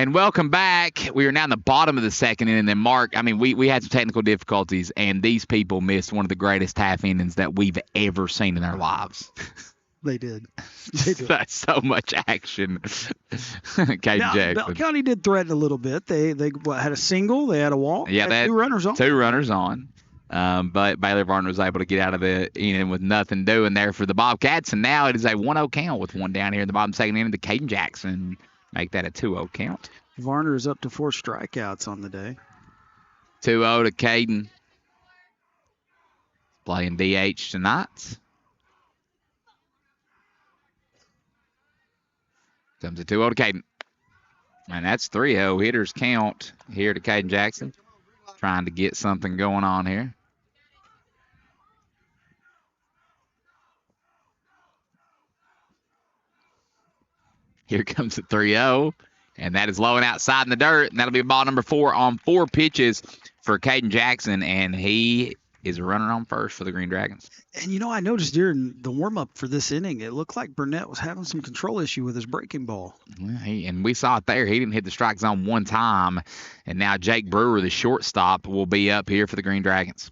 And welcome back. We are now in the bottom of the second inning. And then, Mark, I mean, we had some technical difficulties, and these people missed one of the greatest half innings that we've ever seen in our lives. They did. They did. That's so much action. Caden Jackson. Bell County did threaten a little bit. They had a single. They had a walk. Yeah, they had 2 runners on. 2 runners on. But Baylor Varner was able to get out of the inning with nothing doing there for the Bobcats. And now it is a 1-0 count with one down here in the bottom second inning to Caden Jackson. Make that a 2-0 count. Varner is up to 4 strikeouts on the day. 2-0 to Caden. Playing DH tonight. Comes a 2-0 to Caden. And that's 3-0 hitters count here to Caden Jackson. Trying to get something going on here. Here comes the 3-0. And that is low and outside in the dirt. And that'll be ball number 4 on 4 pitches for Caden Jackson. And he is a runner on first for the Green Dragons. And, I noticed during the warm-up for this inning, it looked like Burnett was having some control issue with his breaking ball. And we saw it there. He didn't hit the strike zone one time. And now Jake Brewer, the shortstop, will be up here for the Green Dragons.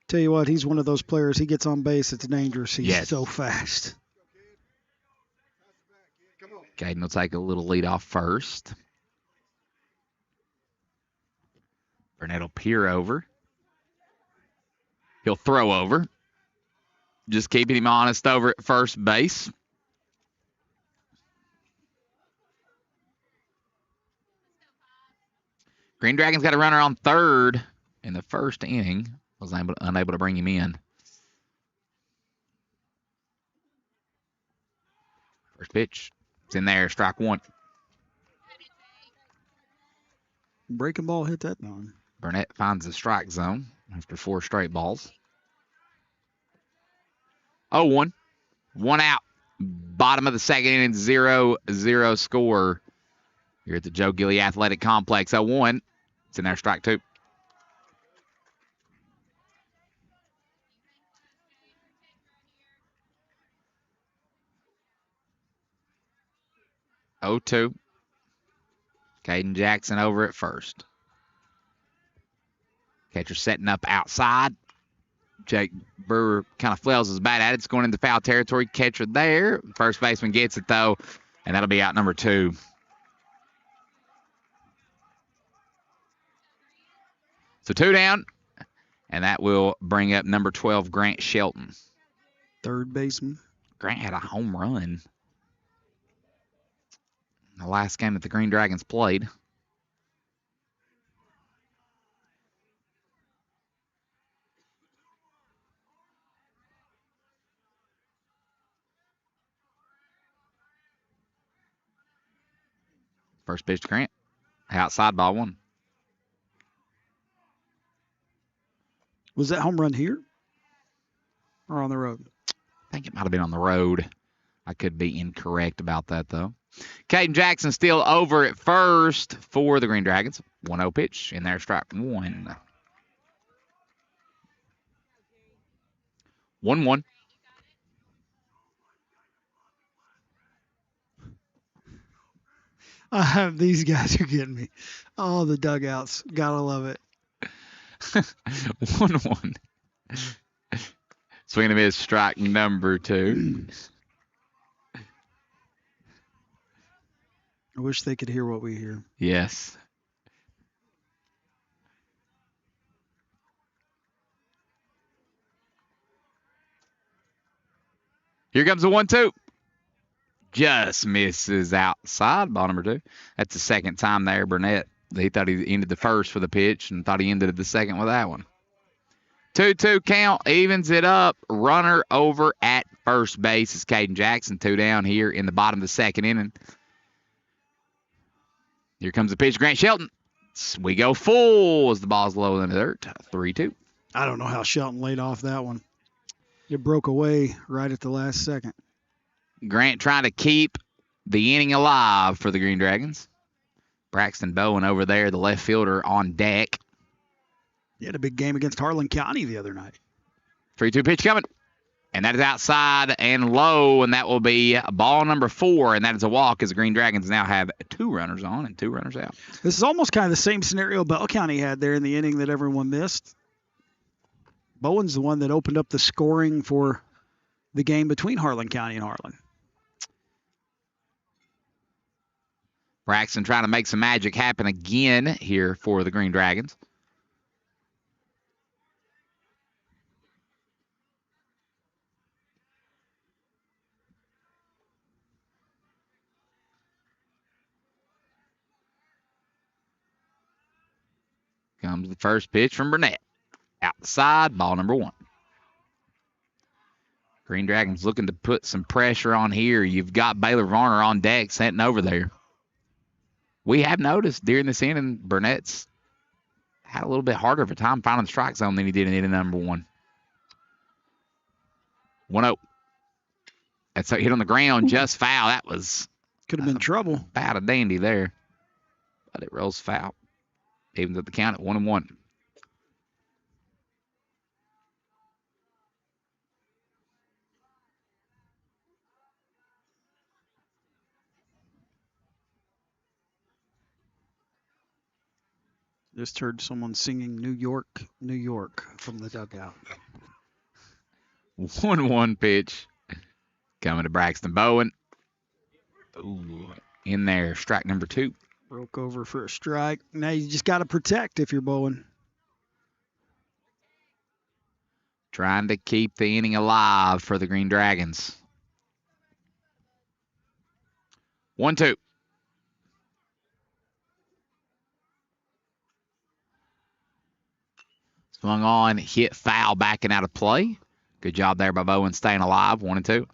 Tell you what, he's one of those players. He gets on base, it's dangerous. He's so fast. Caden will take a little lead off first. Burnett will peer over. He'll throw over. Just keeping him honest over at first base. Green Dragons got a runner on third in the first inning. Was unable to bring him in. First pitch. It's in there. Strike 1. Breaking ball hit that one. Burnett finds the strike zone after 4 straight balls. 0-1. 1 out. Bottom of the second inning, 0-0 score here at the Joe Gilly Athletic Complex. 0-1. It's in there. Strike 2. (0-2). Caden Jackson over at first. Catcher setting up outside. Jake Brewer kind of flails his bat at it. It's going into foul territory. Catcher there. First baseman gets it, though, and that'll be out number 2. So 2 down, and that will bring up number 12, Grant Shelton. Third baseman. Grant had a home run the last game that the Green Dragons played. First pitch to Grant. Outside, ball 1. Was that home run here or on the road? I think it might have been on the road. I could be incorrect about that, though. Caden Jackson still over at first for the Green Dragons. 1-0 pitch in there, strike 1. 1-1. These guys are getting me. Oh, the dugouts. Gotta love it. 1-1. Swing and a miss, strike number 2. I wish they could hear what we hear. Yes. Here comes the 1-2. Just misses outside, ball number 2. That's the second time there, Burnett. He thought he ended the first for the pitch and thought he ended the second with that one. 2-2 count, evens it up. Runner over at first base is Caden Jackson. 2 down here in the bottom of the second inning. Here comes the pitch, Grant Shelton. We go full as the ball's low in the dirt. 3-2. I don't know how Shelton laid off that one. It broke away right at the last second. Grant trying to keep the inning alive for the Green Dragons. Braxton Bowen over there, the left fielder on deck. He had a big game against Harlan County the other night. 3-2 pitch coming. And that is outside and low, and that will be ball number 4, and that is a walk as the Green Dragons now have 2 runners on and 2 runners out. This is almost kind of the same scenario Bell County had there in the inning that everyone missed. Bowen's the one that opened up the scoring for the game between Harlan County and Harlan. Braxton trying to make some magic happen again here for the Green Dragons. Comes the first pitch from Burnett. Outside, ball number 1. Green Dragons looking to put some pressure on here. You've got Baylor Varner on deck, sitting over there. We have noticed during this inning, Burnett's had a little bit harder of a time finding the strike zone than he did in inning number 1. 1-0. That's a hit on the ground, just foul. That was could have been trouble. About a dandy there, but it rolls foul. Evens up the count at 1-1. Just heard someone singing New York, New York from the dugout. 1-1 pitch coming to Braxton Bowen. Ooh, in there, strike number 2. Broke over for a strike. Now you just got to protect if you're Bowen. Trying to keep the inning alive for the Green Dragons. 1-2. Swung on, hit foul, backing out of play. Good job there by Bowen staying alive. 1-2.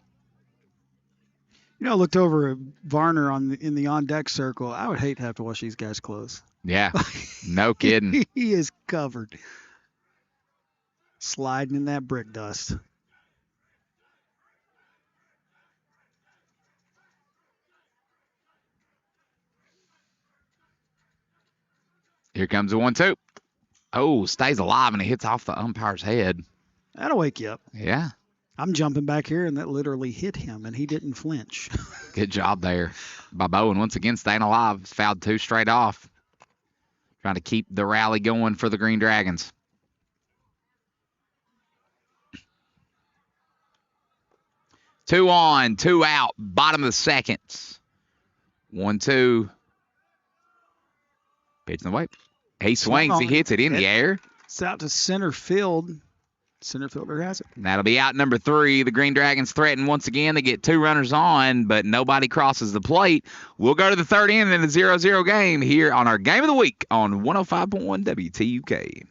You know, I looked over at Varner in the on-deck circle. I would hate to have to watch these guys close. Yeah, no kidding. He is covered. Sliding in that brick dust. Here comes the 1-2. Oh, stays alive, and it hits off the umpire's head. That'll wake you up. Yeah. I'm jumping back here, and that literally hit him, and he didn't flinch. Good job there by Bowen. Once again, staying alive. Fouled 2 straight off. Trying to keep the rally going for the Green Dragons. Two on, 2 out. Bottom of the second. 1-2. Pitch in the way. He swings. He hits it in the air. It's out to center field. Center fielder has it. That'll be out number 3. The Green Dragons threaten once again to get 2 runners on, but nobody crosses the plate. We'll go to the 3rd inning in the 0-0 game here on our Game of the Week on 105.1 WTUK.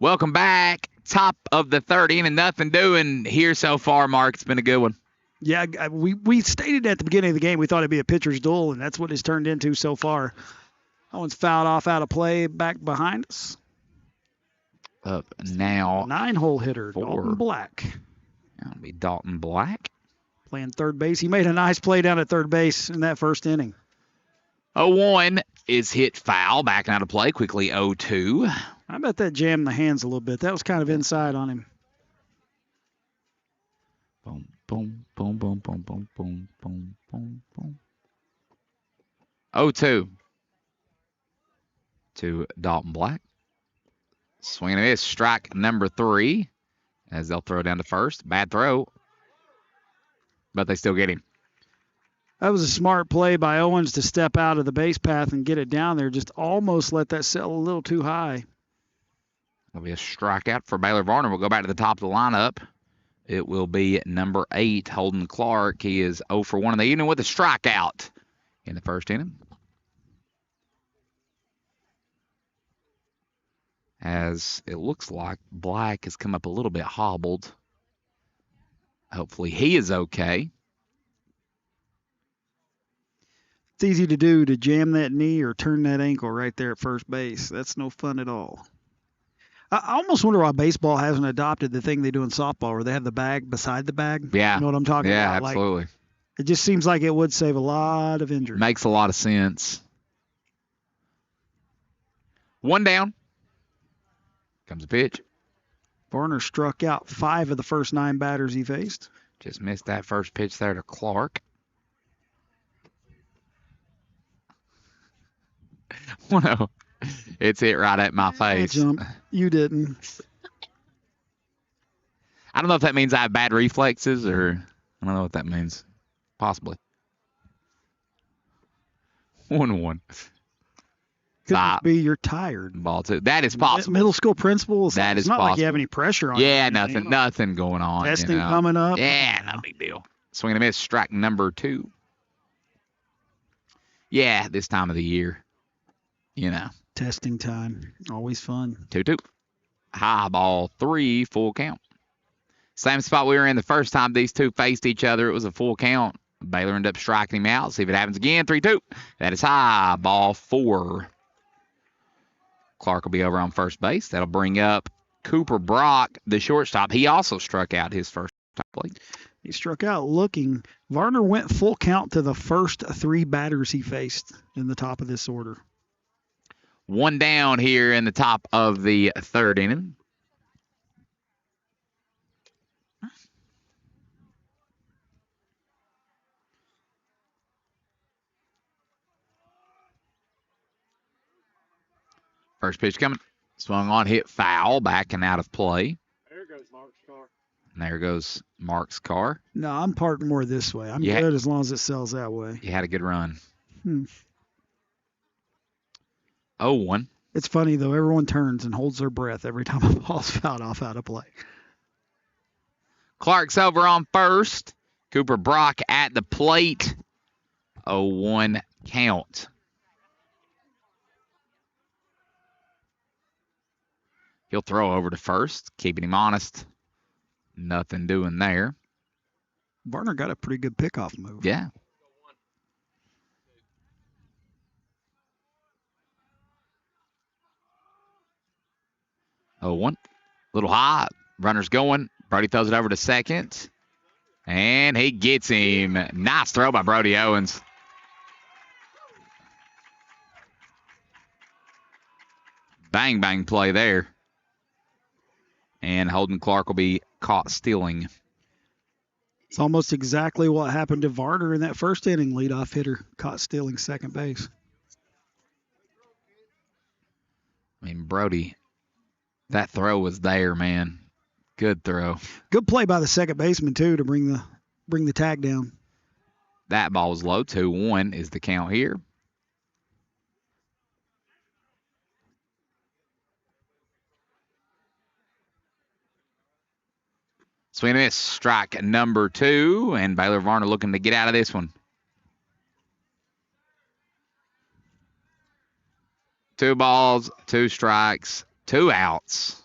Welcome back Top of the third inning, nothing doing here so far, Mark. It's been a good one. Yeah, we stated at the beginning of the game we thought it'd be a pitcher's duel, and that's what it's turned into so far. That one's fouled off out of play back behind us. Up now. 9-hole hitter, 4. Dalton Black. That'll be Dalton Black. Playing third base. He made a nice play down at third base in that first inning. 0-1 is hit foul. Backing out of play quickly. 0-2. I bet that jammed the hands a little bit. That was kind of inside on him. Boom, boom, boom, boom, boom, boom, boom, boom, boom, boom. 0-2 to Dalton Black. Swing and a miss. Strike number 3 as they'll throw down to first. Bad throw, but they still get him. That was a smart play by Owens to step out of the base path and get it down there. Just almost let that settle a little too high. It'll be a strikeout for Baylor Varner. We'll go back to the top of the lineup. It will be number 8, Holden Clark. He is 0 for 1 in the evening with a strikeout in the first inning. As it looks like Black has come up a little bit hobbled. Hopefully he is okay. It's easy to do to jam that knee or turn that ankle right there at first base. That's no fun at all. I almost wonder why baseball hasn't adopted the thing they do in softball where they have the bag beside the bag. Yeah. You know what I'm talking about? Yeah, absolutely. Like, it just seems like it would save a lot of injuries. Makes a lot of sense. 1 down. Comes a pitch. Varner struck out 5 of the first 9 batters he faced. Just missed that first pitch there to Clark. Oh, no. It's hit right at my face. Jump. You didn't. I don't know if that means I have bad reflexes or I don't know what that means. Possibly. 1-1. Could it be you're tired? Ball 2. That is possible. Middle school principals. That is it's not possible. like you have any pressure on Yeah, you. nothing going on. Testing coming up. Yeah, no big deal. Swing and a miss. Strike number 2. Yeah, this time of the year. You know. Testing time. Always fun. 2-2. High ball 3, full count. Same spot we were in the first time these two faced each other. It was a full count. Baylor ended up striking him out. See if it happens again. 3-2. That is high ball 4. Clark will be over on first base. That'll bring up Cooper Brock, the shortstop. He also struck out his first time plate. He struck out looking. Varner went full count to the first 3 batters he faced in the top of this order. 1 down here in the top of the third inning. First pitch coming. Swung on, hit foul, backing out of play. There goes Mark's car. And there goes Mark's car. No, I'm parked more this way. I'm good as long as it sells that way. You had a good run. 0-1. It's funny, though. Everyone turns and holds their breath every time a ball's fouled off out of play. Clark's over on first. Cooper Brock at the plate. 0-1 count. He'll throw over to first, keeping him honest. Nothing doing there. Varner got a pretty good pickoff move. Yeah. Oh, 1. Little high. Runner's going. Brody throws it over to second. And he gets him. Nice throw by Brody Owens. Bang, bang play there. And Holden Clark will be caught stealing. It's almost exactly what happened to Varner in that first inning. Leadoff hitter caught stealing second base. I mean, Brody, that throw was there, man. Good throw. Good play by the second baseman, too, to bring the tag down. That ball was low. 2-1 is the count here. Swing and miss. Strike number 2. And Baylor Varner looking to get out of this one. 2 balls, 2 strikes, 2 outs.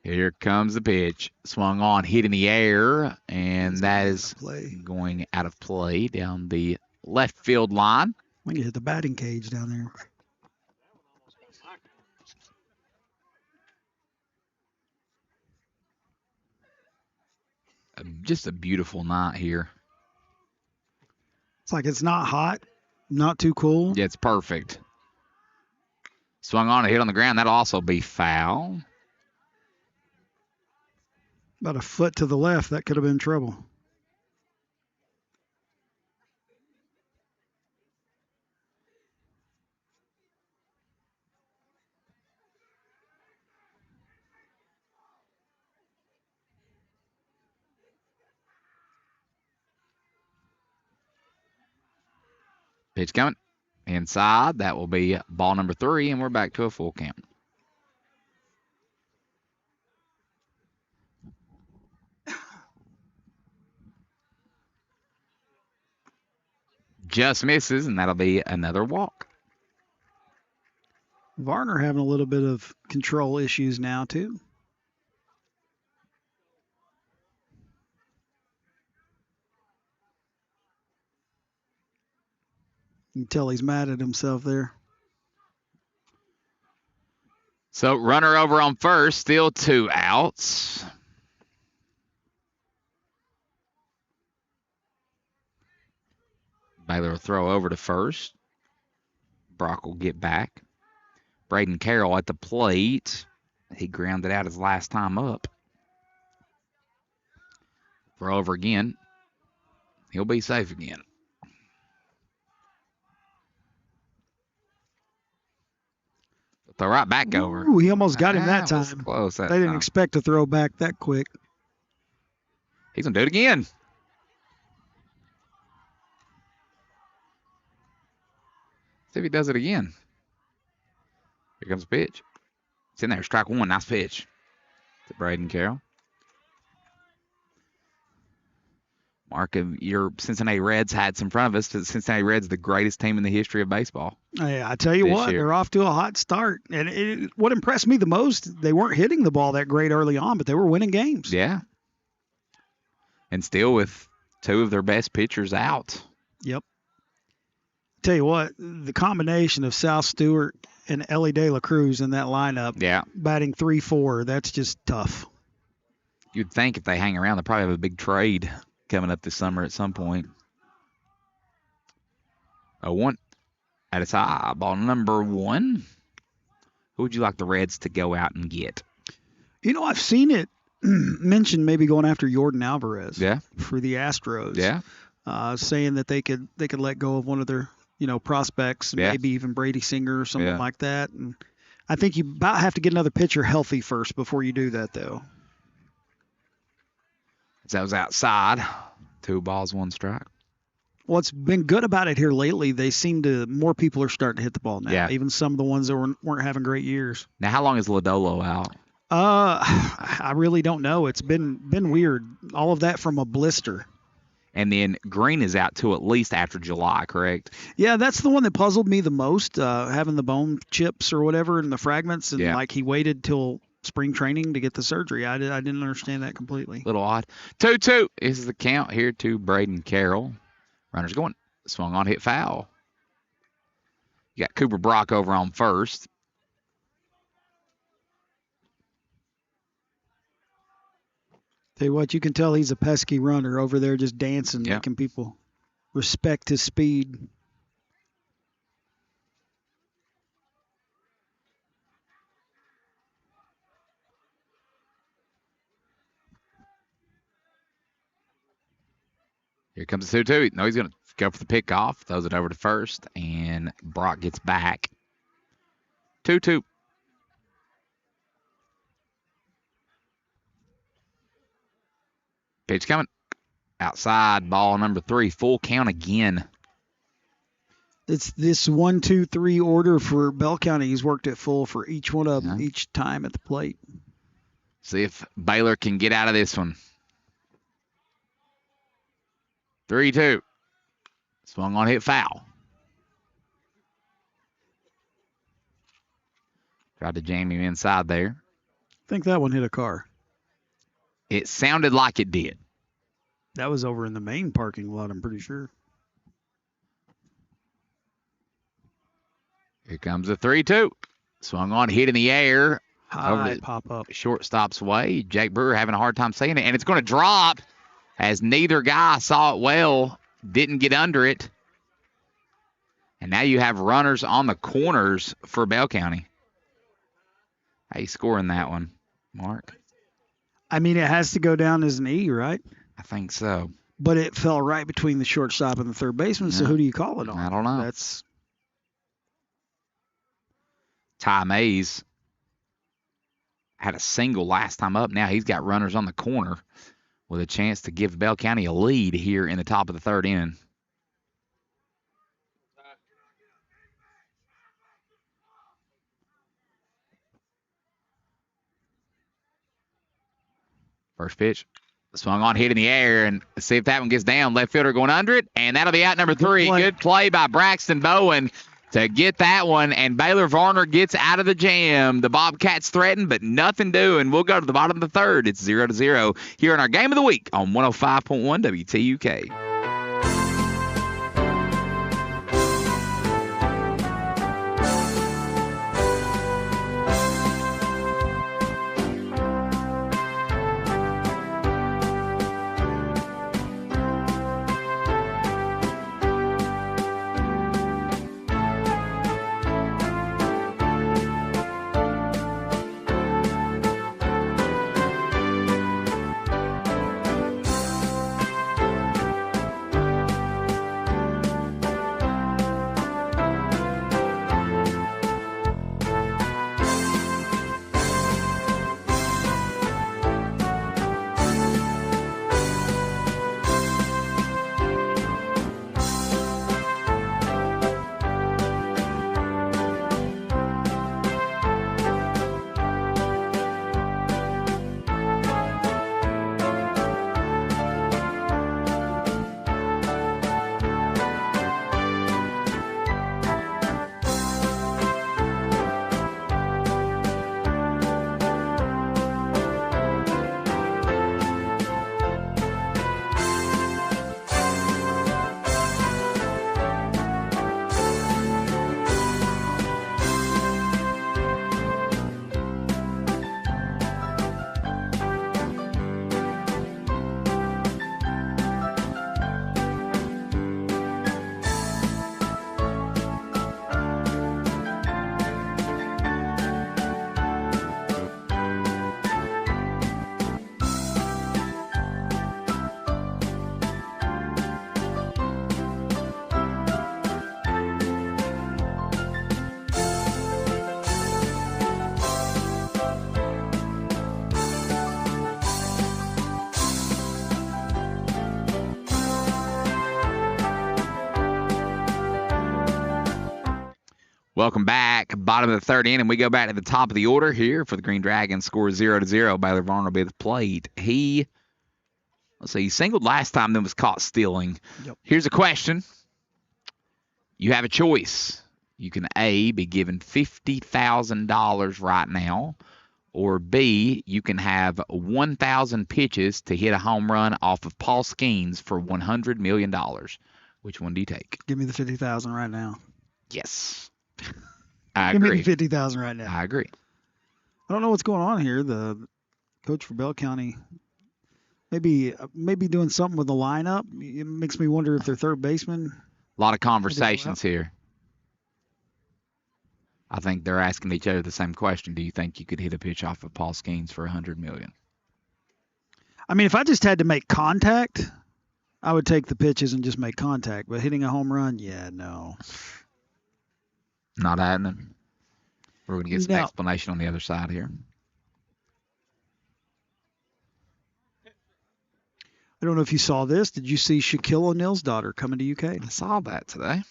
Here comes the pitch. Swung on, hit in the air, and that is going out of play down the left field line. We can hit the batting cage down there. Just a beautiful night here. It's like it's not hot, not too cool. Yeah, it's perfect. Swung on, a hit on the ground. That'll also be foul. About a foot to the left, that could have been trouble. Pitch coming. Inside. That will be ball number 3, and we're back to a full count. Just misses, and that'll be another walk. Varner having a little bit of control issues now, too. You can tell he's mad at himself there. So runner over on first, still 2 outs. Baylor will throw over to first. Brock will get back. Braden Carroll at the plate. He grounded out his last time up. Throw over again. He'll be safe again. Throw right back over. Ooh, he almost got him that time. Close that they didn't time. expect to throw back that quick. He's going to do it again. See if he does it again. Here comes the pitch. It's in there. Strike 1. Nice pitch to Braden Carroll. Mark, your Cincinnati Reds had some front of us. The Cincinnati Reds, the greatest team in the history of baseball. Hey, I tell you what, they're off to a hot start. And what impressed me the most, they weren't hitting the ball that great early on, but they were winning games. Yeah. And still with 2 of their best pitchers out. Yep. Tell you what, the combination of Sal Stewart and Ellie De La Cruz in that lineup, batting 3-4, that's just tough. You'd think if they hang around, they'll probably have a big trade coming up this summer at some point. 0-1 at its high. Ball number 1. Who would you like the Reds to go out and get? You know, I've seen it mentioned maybe going after Jordan Alvarez for the Astros. Yeah. Saying that they could let go of one of their prospects, maybe even Brady Singer or something like that. And I think you about have to get another pitcher healthy first before you do that, though. That was outside. 2 balls, 1 strike. What's been good about it here lately, they seem to more people are starting to hit the ball now. Yeah. Even some of the ones that weren't having great years. Now, how long is Lodolo out? I really don't know. It's been weird. All of that from a blister. And then Green is out till at least after July, correct? Yeah, that's the one that puzzled me the most, having the bone chips or whatever and the fragments. And like he waited till spring training to get the surgery. I didn't understand that completely. Little odd. 2-2 is the count here to Braden Carroll. Runner's going. Swung on, hit foul. You got Cooper Brock over on first. Tell you what, you can tell he's a pesky runner over there just dancing, making people respect his speed. Here comes the 2-2. No, he's going to go for the pickoff. Throws it over to first, and Brock gets back. 2-2. Pitch coming. Outside, ball number 3. Full count again. It's this 1, 2, 3 order for Bell County. He's worked it full for each one of them each time at the plate. See if Baylor can get out of this one. 3-2. Swung on, hit foul. Tried to jam him inside there. think that one hit a car. It sounded like it did. That was over in the main parking lot, I'm pretty sure. Here comes the 3-2. Swung on, hit in the air. Over High the pop up. shortstop's way. Jake Brewer having a hard time saying it. And it's going to drop as neither guy saw it well, didn't get under it. And now you have runners on the corners for Bell County. How you scoring that one, Mark? I mean, it has to go down as an E, right? I think so. But it fell right between the shortstop and the third baseman, so Yeah. who do you call it on? I don't know. That's Ty Mays had a single last time up. Now he's got runners on the corner with a chance to give Bell County a lead here in the top of the third inning. First pitch. Swung on, hit in the air, and see if that one gets down. Left fielder going under it, and that'll be out number 3. Good play by Braxton Bowen to get that one, and Baylor Varner gets out of the jam. The Bobcats threatened, but nothing doing. We'll go to the bottom of the third. It's 0-0 here in our game of the week on 105.1 WTUK. Welcome back. Bottom of the third inning. We go back to the top of the order here for the Green Dragons. Score 0-0. Baylor Varner will be the plate. He singled last time, then was caught stealing. Yep. Here's a question. You have a choice. You can A, be given $50,000 right now, or B, you can have 1,000 pitches to hit a home run off of Paul Skeens for $100 million. Which one do you take? Give me the 50,000 right now. Yes. I Give me agree. the 50,000 right now. I agree. I don't know what's going on here. The coach for Bell County maybe doing something with the lineup. It makes me wonder if their third baseman. A lot of conversations here. I think they're asking each other the same question. Do you think you could hit a pitch off of Paul Skeens for $100 million? I mean, if I just had to make contact, I would take the pitches and just make contact. But hitting a home run, yeah, no. Not happening. We're going to get some No. explanation on the other side here. I don't know if you saw this. Did you see Shaquille O'Neal's daughter coming to UK? I saw that today.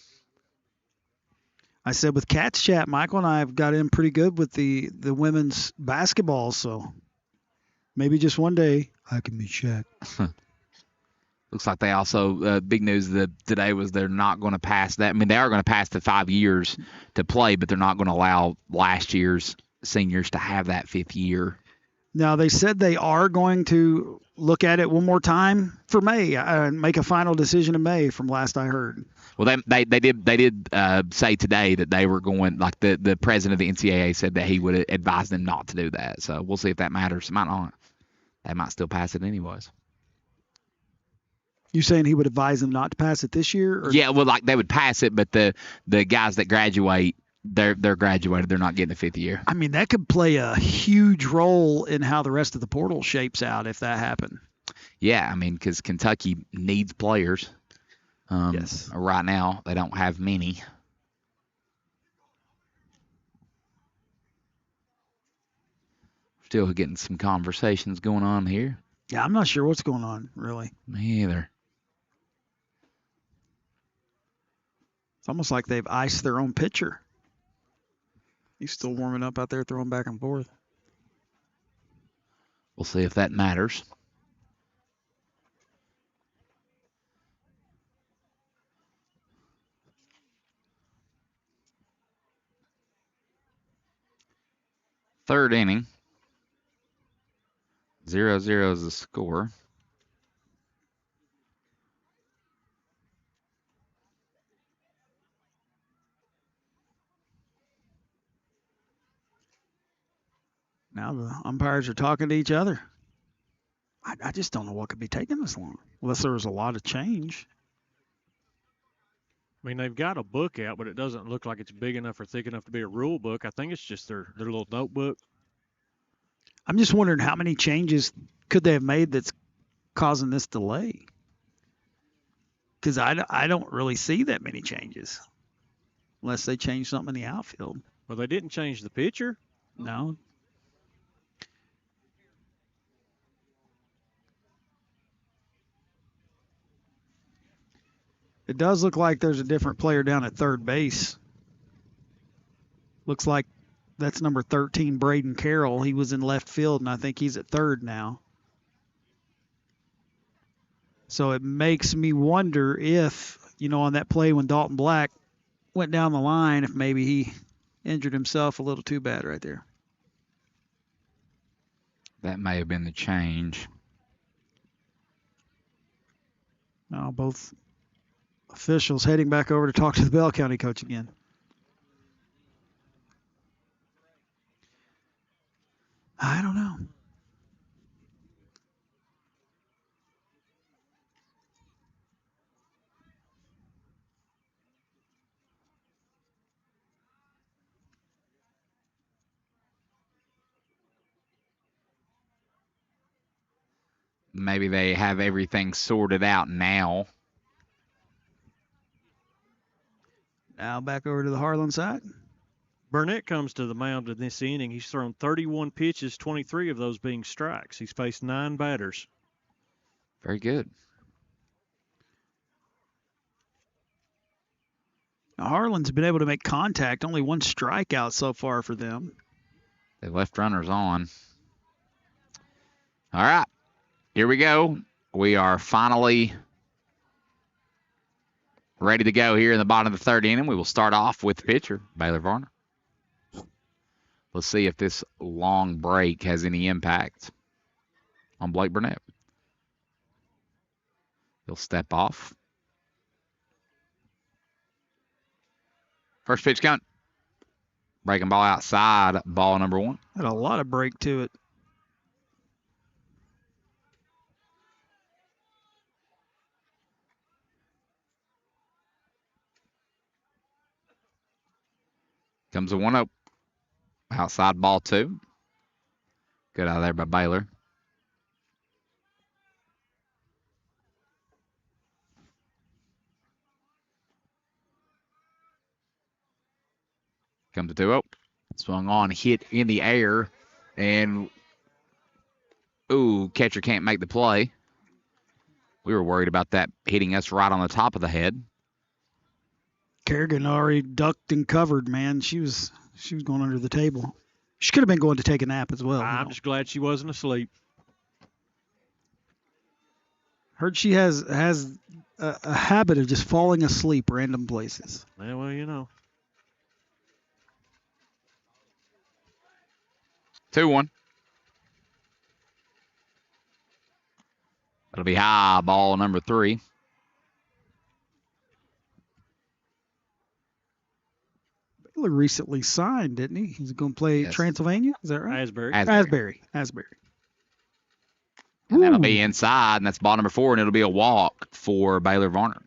I said with Cat's Chat, Michael and I have got in pretty good with the women's basketball, so maybe just one day I can be Shaq. Looks like they also, big news today was they're not going to pass that. I mean, they are going to pass the 5 years to play, but they're not going to allow last year's seniors to have that fifth year. Now, they said they are going to look at it one more time for May and make a final decision in May from last I heard. Well, they did say today that they were going, like the president of the NCAA said that he would advise them not to do that. So we'll see if that matters. It might not. They might still pass it anyways. You saying he would advise them not to pass it this year? Or? Yeah, well, like they would pass it, but the guys that graduate, they're graduated. They're not getting a fifth year. I mean, that could play a huge role in how the rest of the portal shapes out if that happened. Yeah, I mean, because Kentucky needs players. Yes. Right now, they don't have many. Still getting some conversations going on here. Yeah, I'm not sure what's going on, really. Me either. It's almost like they've iced their own pitcher. He's still warming up out there, throwing back and forth. We'll see if that matters. Third inning. 0-0 is the score. Now the umpires are talking to each other. I just don't know what could be taking this long, unless there was a lot of change. I mean, they've got a book out, but it doesn't look like it's big enough or thick enough to be a rule book. I think it's just their little notebook. I'm just wondering how many changes could they have made that's causing this delay? Because I don't really see that many changes, unless they change something in the outfield. Well, they didn't change the pitcher. No. It does look like there's a different player down at third base. Looks like that's number 13, Braden Carroll. He was in left field, and I think he's at third now. So it makes me wonder if, on that play when Dalton Black went down the line, if maybe he injured himself a little too bad right there. That may have been the change. Now both officials heading back over to talk to the Bell County coach again. I don't know. Maybe they have everything sorted out now. Now back over to the Harlan side. Burnett comes to the mound in this inning. He's thrown 31 pitches, 23 of those being strikes. He's faced 9 batters. Very good. Now Harlan's been able to make contact. Only 1 strikeout so far for them. They left runners on. All right. Here we go. We are finally ready to go here in the bottom of the third inning. We will start off with the pitcher, Baylor Varner. Let's see if this long break has any impact on Blake Burnett. He'll step off. First pitch coming. Breaking ball outside, ball number 1. Had a lot of break to it. Comes a 1-0. Outside ball 2. Good out of there by Baylor. Comes a 2-0. Swung on, hit in the air, and catcher can't make the play. We were worried about that hitting us right on the top of the head. Kerrigan already ducked and covered, man. She was going under the table. She could have been going to take a nap as well. I'm just glad she wasn't asleep. Heard she has a habit of just falling asleep random places. Yeah, well, 2-1. That'll be high, ball number 3. Baylor recently signed, didn't he? He's going to play Yes. Transylvania. Is that right? Asbury. Asbury. And that'll Ooh. be inside, and that's ball number 4, and it'll be a walk for Baylor Varner.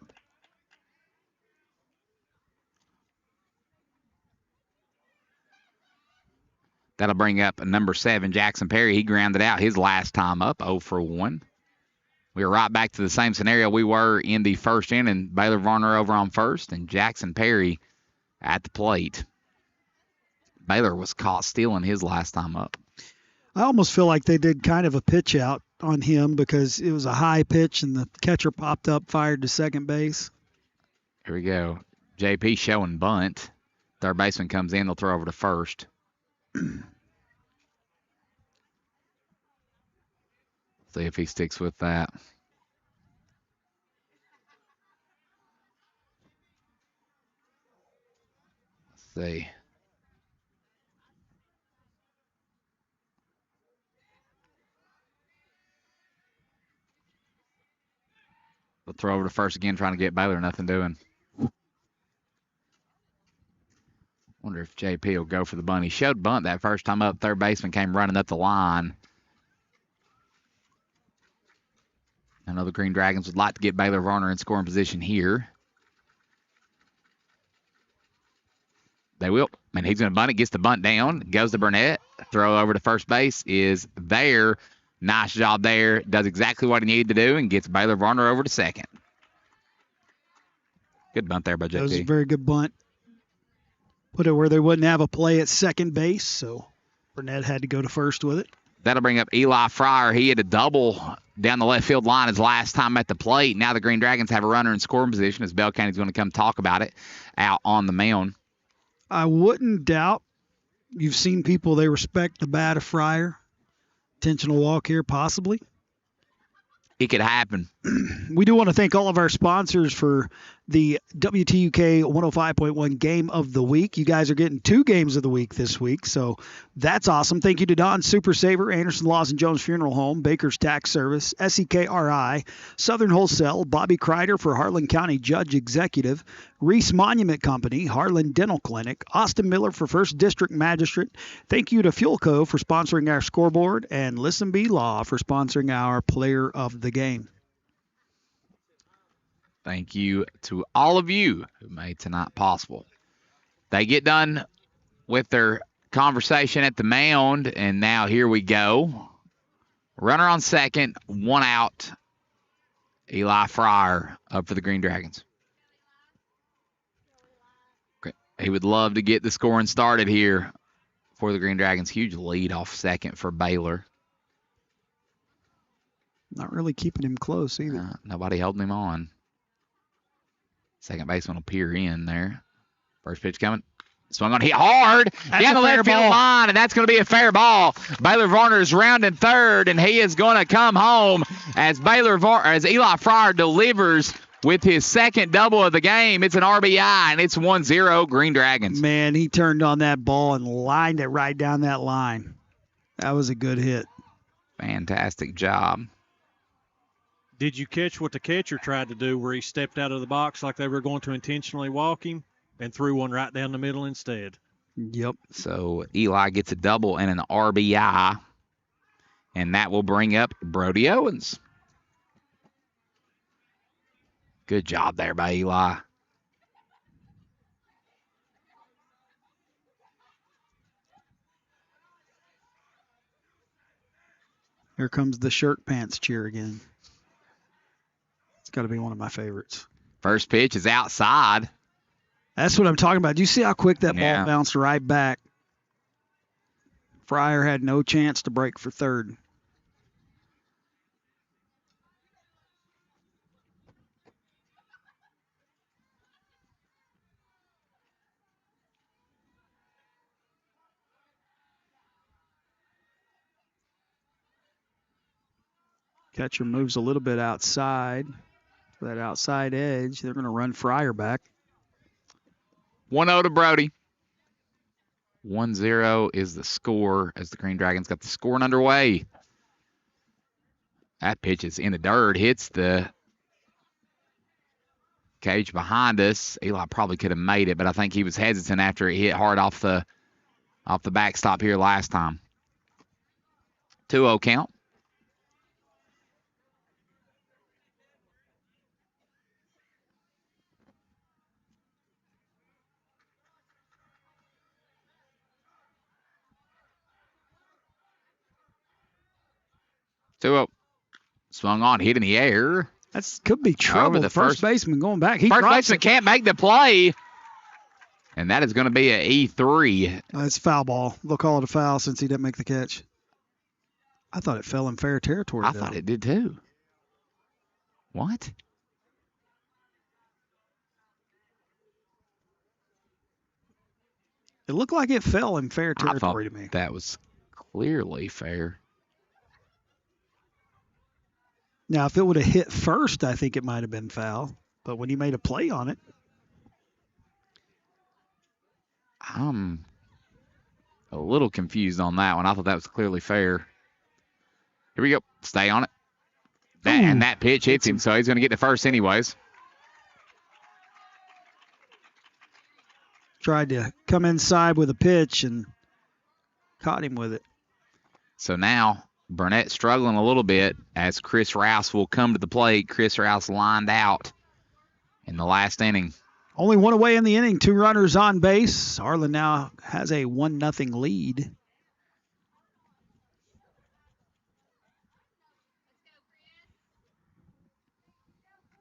That'll bring up number 7, Jackson Perry. He grounded out his last time up, 0 for 1. We are right back to the same scenario we were in the first inning. Baylor Varner over on first, and Jackson Perry at the plate. Baylor was caught stealing his last time up. I almost feel like they did kind of a pitch out on him because it was a high pitch and the catcher popped up, fired to second base. Here we go. JP showing bunt. Third baseman comes in. They'll throw over to first. See if he sticks with that. Let's see. They'll throw over to first again, trying to get Baylor. Nothing doing. Wonder if JP will go for the bunt. He showed bunt that first time up. Third baseman came running up the line. I know the Green Dragons would like to get Baylor Varner in scoring position here. They will. I mean, he's going to bunt it, gets the bunt down, goes to Burnett. Throw over to first base is there. Nice job there. Does exactly what he needed to do and gets Baylor Varner over to second. Good bunt there by JP. That was a very good bunt. Put it where they wouldn't have a play at second base, so Burnett had to go to first with it. That'll bring up Eli Fryer. He had a double down the left field line his last time at the plate. Now the Green Dragons have a runner in scoring position as Bell County's going to come talk about it out on the mound. I wouldn't doubt you've seen people, they respect the bat of Fryer. Intentional walk here, possibly. It could happen. We do want to thank all of our sponsors for the WTUK 105.1 Game of the Week. You guys are getting 2 games of the week this week, so that's awesome. Thank you to Don Super Saver, Anderson Laws and Jones Funeral Home, Baker's Tax Service, SEKRI, Southern Wholesale, Bobby Kreider for Harlan County Judge Executive, Reese Monument Company, Harlan Dental Clinic, Austin Miller for First District Magistrate. Thank you to Fuel Co. for sponsoring our scoreboard, and Listen Be Law for sponsoring our Player of the Game. Thank you to all of you who made tonight possible. They get done with their conversation at the mound, and now here we go. Runner on second, 1 out. Eli Fryer up for the Green Dragons. He would love to get the scoring started here for the Green Dragons. Huge lead off second for Baylor. Not really keeping him close either. Nobody holding him on. Second baseman will peer in there. First pitch coming. Swung on, hit hard down the left field line, and that's going to be a fair ball. Baylor Varner is rounding third, and he is going to come home as as Eli Fryer delivers with his second double of the game. It's an RBI, and it's 1-0 Green Dragons. Man, he turned on that ball and lined it right down that line. That was a good hit. Fantastic job. Did you catch what the catcher tried to do where he stepped out of the box like they were going to intentionally walk him and threw one right down the middle instead? Yep. So Eli gets a double and an RBI, and that will bring up Brody Owens. Good job there by Eli. Here comes the shirt pants cheer again. It's got to be one of my favorites. First pitch is outside. That's what I'm talking about. Do you see how quick that Yeah. ball bounced right back? Fryer had no chance to break for third. Catcher moves a little bit outside. For that outside edge, they're going to run Fryer back. 1-0 to Brody. 1-0 is the score as the Green Dragons got the scoring underway. That pitch is in the dirt, hits the cage behind us. Eli probably could have made it, but I think he was hesitant after it hit hard off the backstop here last time. 2-0 count. Swung on, hit in the air. That could be trouble. The first baseman going back. First baseman can't make the play. And that is going to be an E3. It's a foul ball. They'll call it a foul since he didn't make the catch. I thought it fell in fair territory. I thought it did too. What? It looked like it fell in fair territory to me. That was clearly fair. Now, if it would have hit first, I think it might have been foul. But when he made a play on it. I'm a little confused on that one. I thought that was clearly fair. Here we go. Stay on it. And that pitch hits him, so he's going to get the first anyways. Tried to come inside with a pitch and caught him with it. So now Burnett struggling a little bit as Chris Rouse will come to the plate. Chris Rouse lined out in the last inning. Only one away in the inning, 2 runners on base. Harlan now has a 1-0 lead.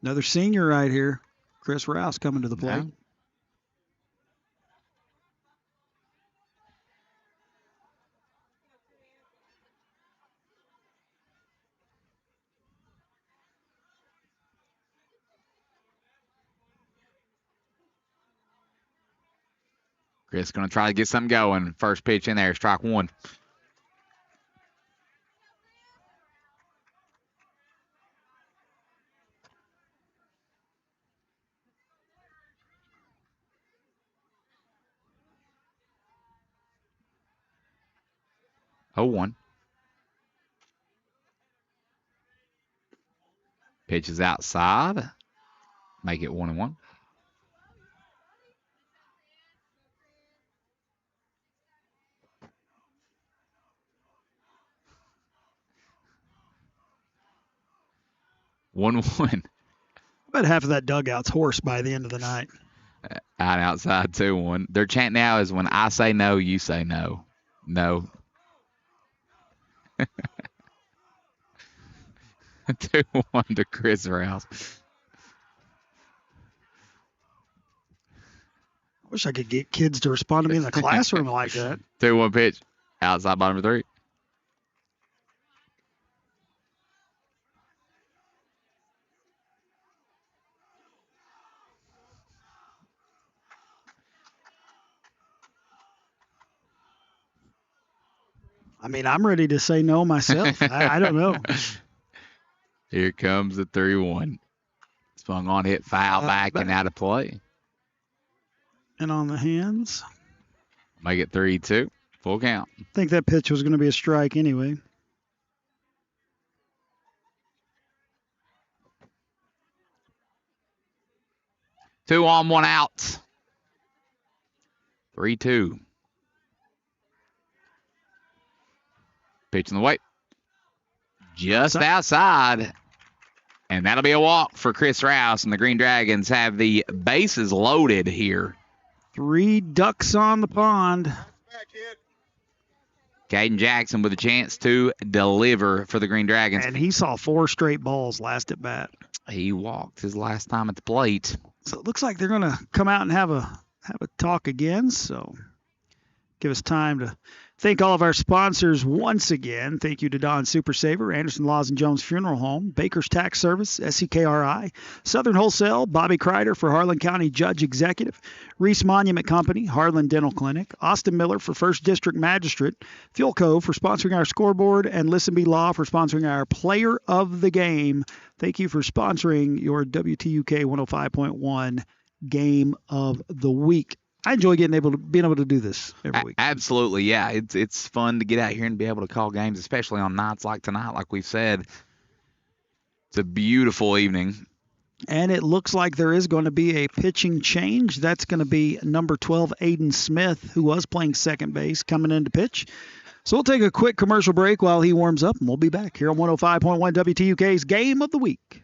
Another senior right here. Chris Rouse coming to the plate. Yeah. Chris going to try to get something going. First pitch in there, strike 1. Oh, 1. Pitch is outside. Make it 1-1. I bet half of that dugout's hoarse by the end of the night. Out outside 2-1. Their chant now is when I say no, you say no. No. 2-1 to Chris Rouse. I wish I could get kids to respond to me in the classroom like that. 2-1 pitch. Outside bottom of 3. I mean, I'm ready to say no myself. I don't know. Here comes the 3-1. Swung on, hit foul, back and out of play. And on the hands. Make it 3-2. Full count. I think that pitch was going to be a strike anyway. Two on, 1 out. 3-2. Pitch in the way. Just outside. And that'll be a walk for Chris Rouse. And the Green Dragons have the bases loaded here. 3 ducks on the pond. Caden Jackson with a chance to deliver for the Green Dragons. And he saw 4 straight balls last at bat. He walked his last time at the plate. So it looks like they're going to come out and have a talk again. So give us time to thank all of our sponsors once again. Thank you to Don Super Saver, Anderson Laws and Jones Funeral Home, Baker's Tax Service, SCKRI, Southern Wholesale, Bobby Kreider for Harlan County Judge Executive, Reese Monument Company, Harlan Dental Clinic, Austin Miller for First District Magistrate, Fuel Co. for sponsoring our scoreboard, and Listen Be Law for sponsoring our Player of the Game. Thank you for sponsoring your WTUK 105.1 Game of the Week. I enjoy being able to do this every week. Absolutely, yeah. It's fun to get out here and be able to call games, especially on nights like tonight, like we've said. It's a beautiful evening. And it looks like there is going to be a pitching change. That's going to be number 12, Aiden Smith, who was playing second base, coming in to pitch. So we'll take a quick commercial break while he warms up, and we'll be back here on 105.1 WTUK's Game of the Week.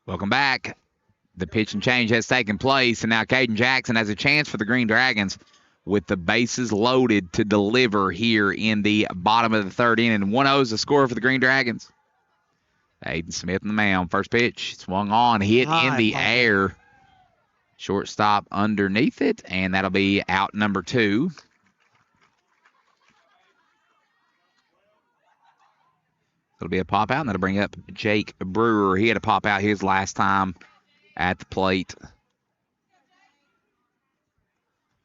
Welcome back. The pitch and change has taken place, and now Caden Jackson has a chance for the Green Dragons with the bases loaded to deliver here in the bottom of the third inning. 1-0 is the score for the Green Dragons. Aiden Smith on the mound. First pitch swung on, hit in the air. Shortstop underneath it, and that'll be out number 2. It'll be a pop out, and that'll bring up Jake Brewer. He had a pop out his last time at the plate.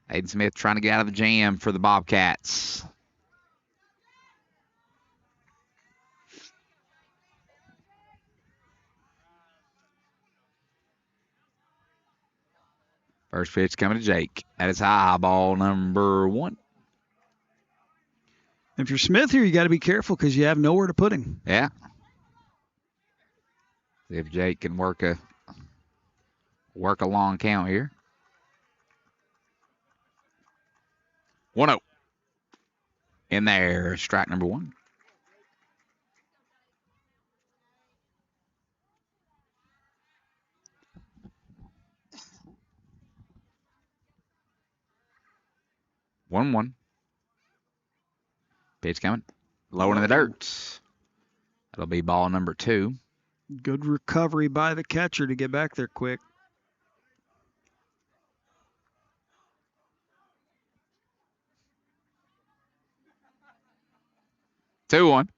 Aiden Smith trying to get out of the jam for the Bobcats. First pitch coming to Jake. That is high, ball number 1. If you're Smith here, you got to be careful because you have nowhere to put him. Yeah. See if Jake can work a long count here. 1-0. In there, strike number 1. One. Pitch coming. Low in the dirt. That'll be ball number 2. Good recovery by the catcher to get back there quick. Two one.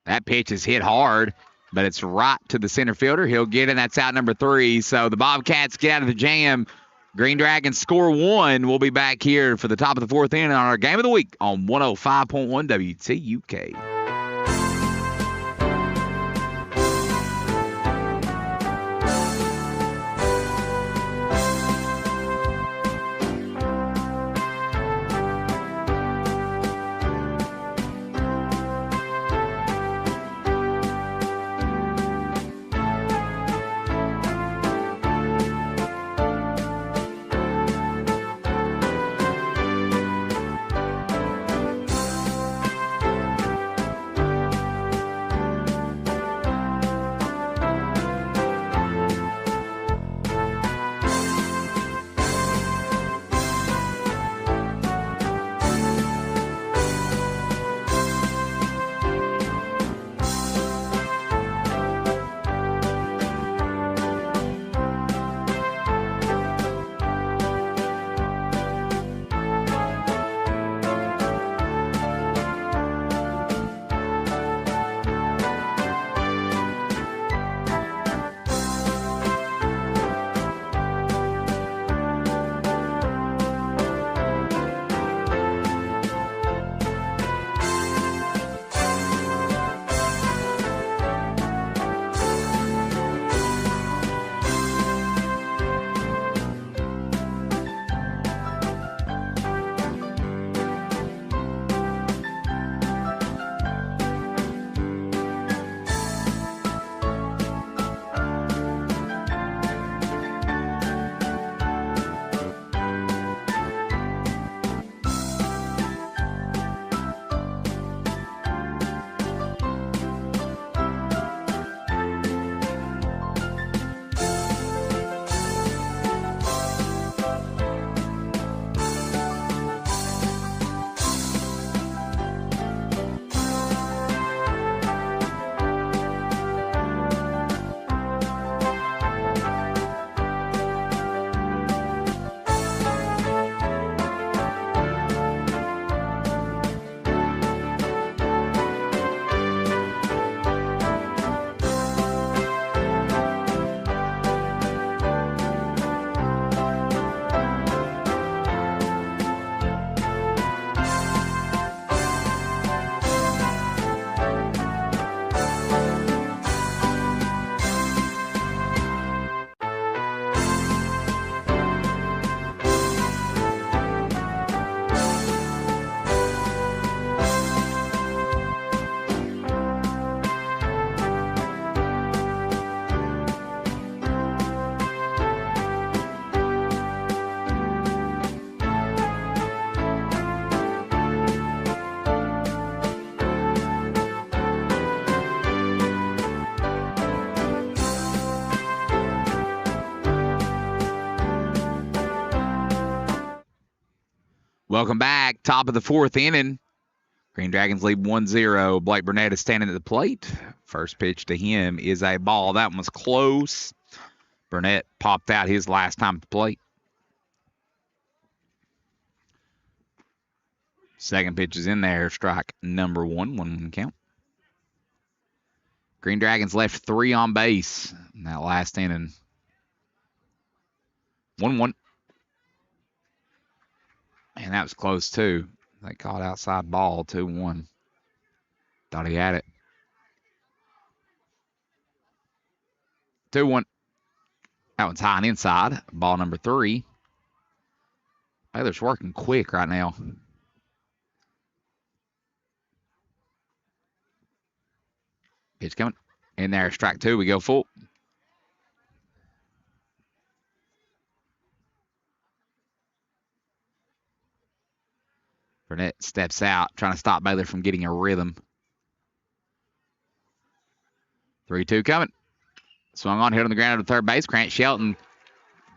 That pitch is hit hard, but it's right to the center fielder. He'll get in. That's out number 3. So the Bobcats get out of the jam. Green Dragons score 1. We'll be back here for the top of the 4th inning on our Game of the Week on 105.1 WTUK. Welcome back. Top of the fourth inning. Green Dragons lead 1-0. Blake Burnett is standing at the plate. First pitch to him is a ball. That one was close. Burnett popped out his last time at the plate. Second pitch is in there. Strike number 1. 1-1 count. Green Dragons left 3 on base in that last inning. 1-1. And that was close, too. They caught outside ball, 2-1. Thought he had it. 2-1. That one's high and inside. Ball number 3. Baylor's working quick right now. Pitch coming. In there, strike 2. We go full. Burnett steps out, trying to stop Baylor from getting a rhythm. 3-2 coming. Swung on, hit on the ground at third base. Grant Shelton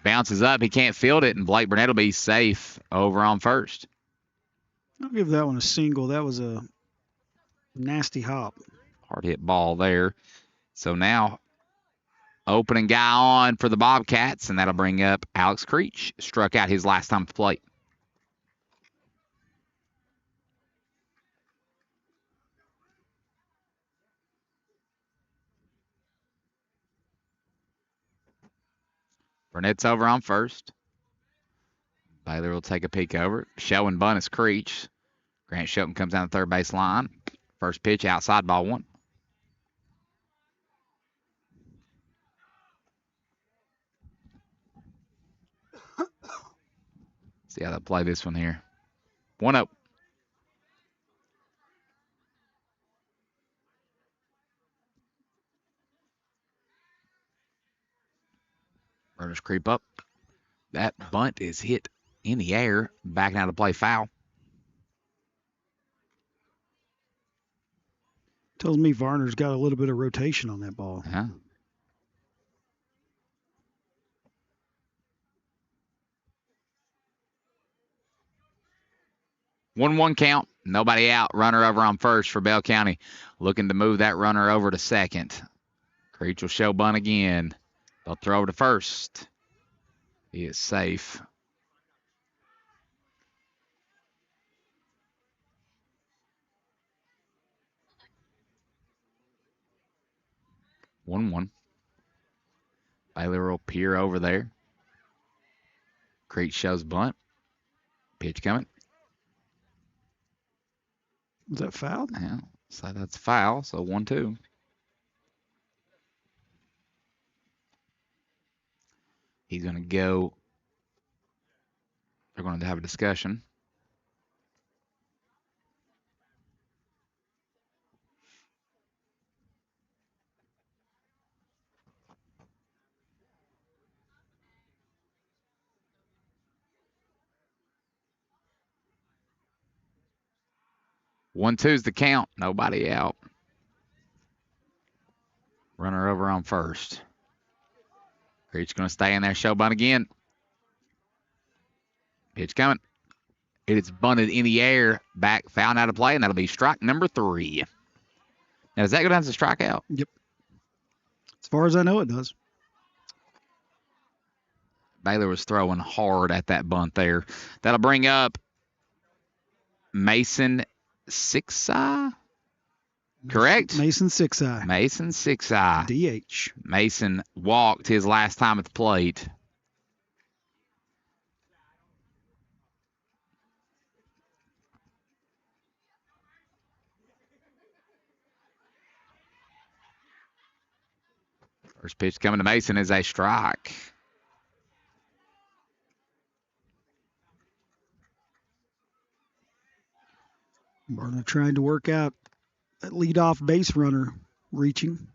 bounces up. He can't field it, and Blake Burnett will be safe over on first. I'll give that one a single. That was a nasty hop. Hard hit ball there. So now opening guy on for the Bobcats, and that'll bring up Alex Creech. Struck out his last time at the plate. Burnett's over on first. Baylor will take a peek over. Show and bunt is Creech. Grant Shelton comes down the third base line. First pitch outside, ball 1. See how they play this one here. 1-0. Runners creep up. That bunt is hit in the air. Backing out of play, foul. Tells me Varner's got a little bit of rotation on that ball. Yeah. One count. Nobody out. Runner over on first for Bell County. Looking to move that runner over to second. Creech will show bunt again. They'll throw to first. He is safe. One. Baylor will peer over there. Creech shows bunt. Pitch coming. Was that foul? Yeah, so that's foul. So 1-2. He's going to go. They're going to have a discussion. One, two's the count. Nobody out. Runner over on first. Creech going to stay in there. Show bunt again. Pitch coming. It is bunted in the air. Back, foul out of play, and that'll be strike number 3. Now, does that go down as a strikeout? Yep. As far as I know, it does. Baylor was throwing hard at that bunt there. That'll bring up Mason Sixeye. Correct? Mason Sixeye. Mason Sixeye. DH. Mason walked his last time at the plate. First pitch coming to Mason is a strike. Barna trying to work out that leadoff base runner reaching.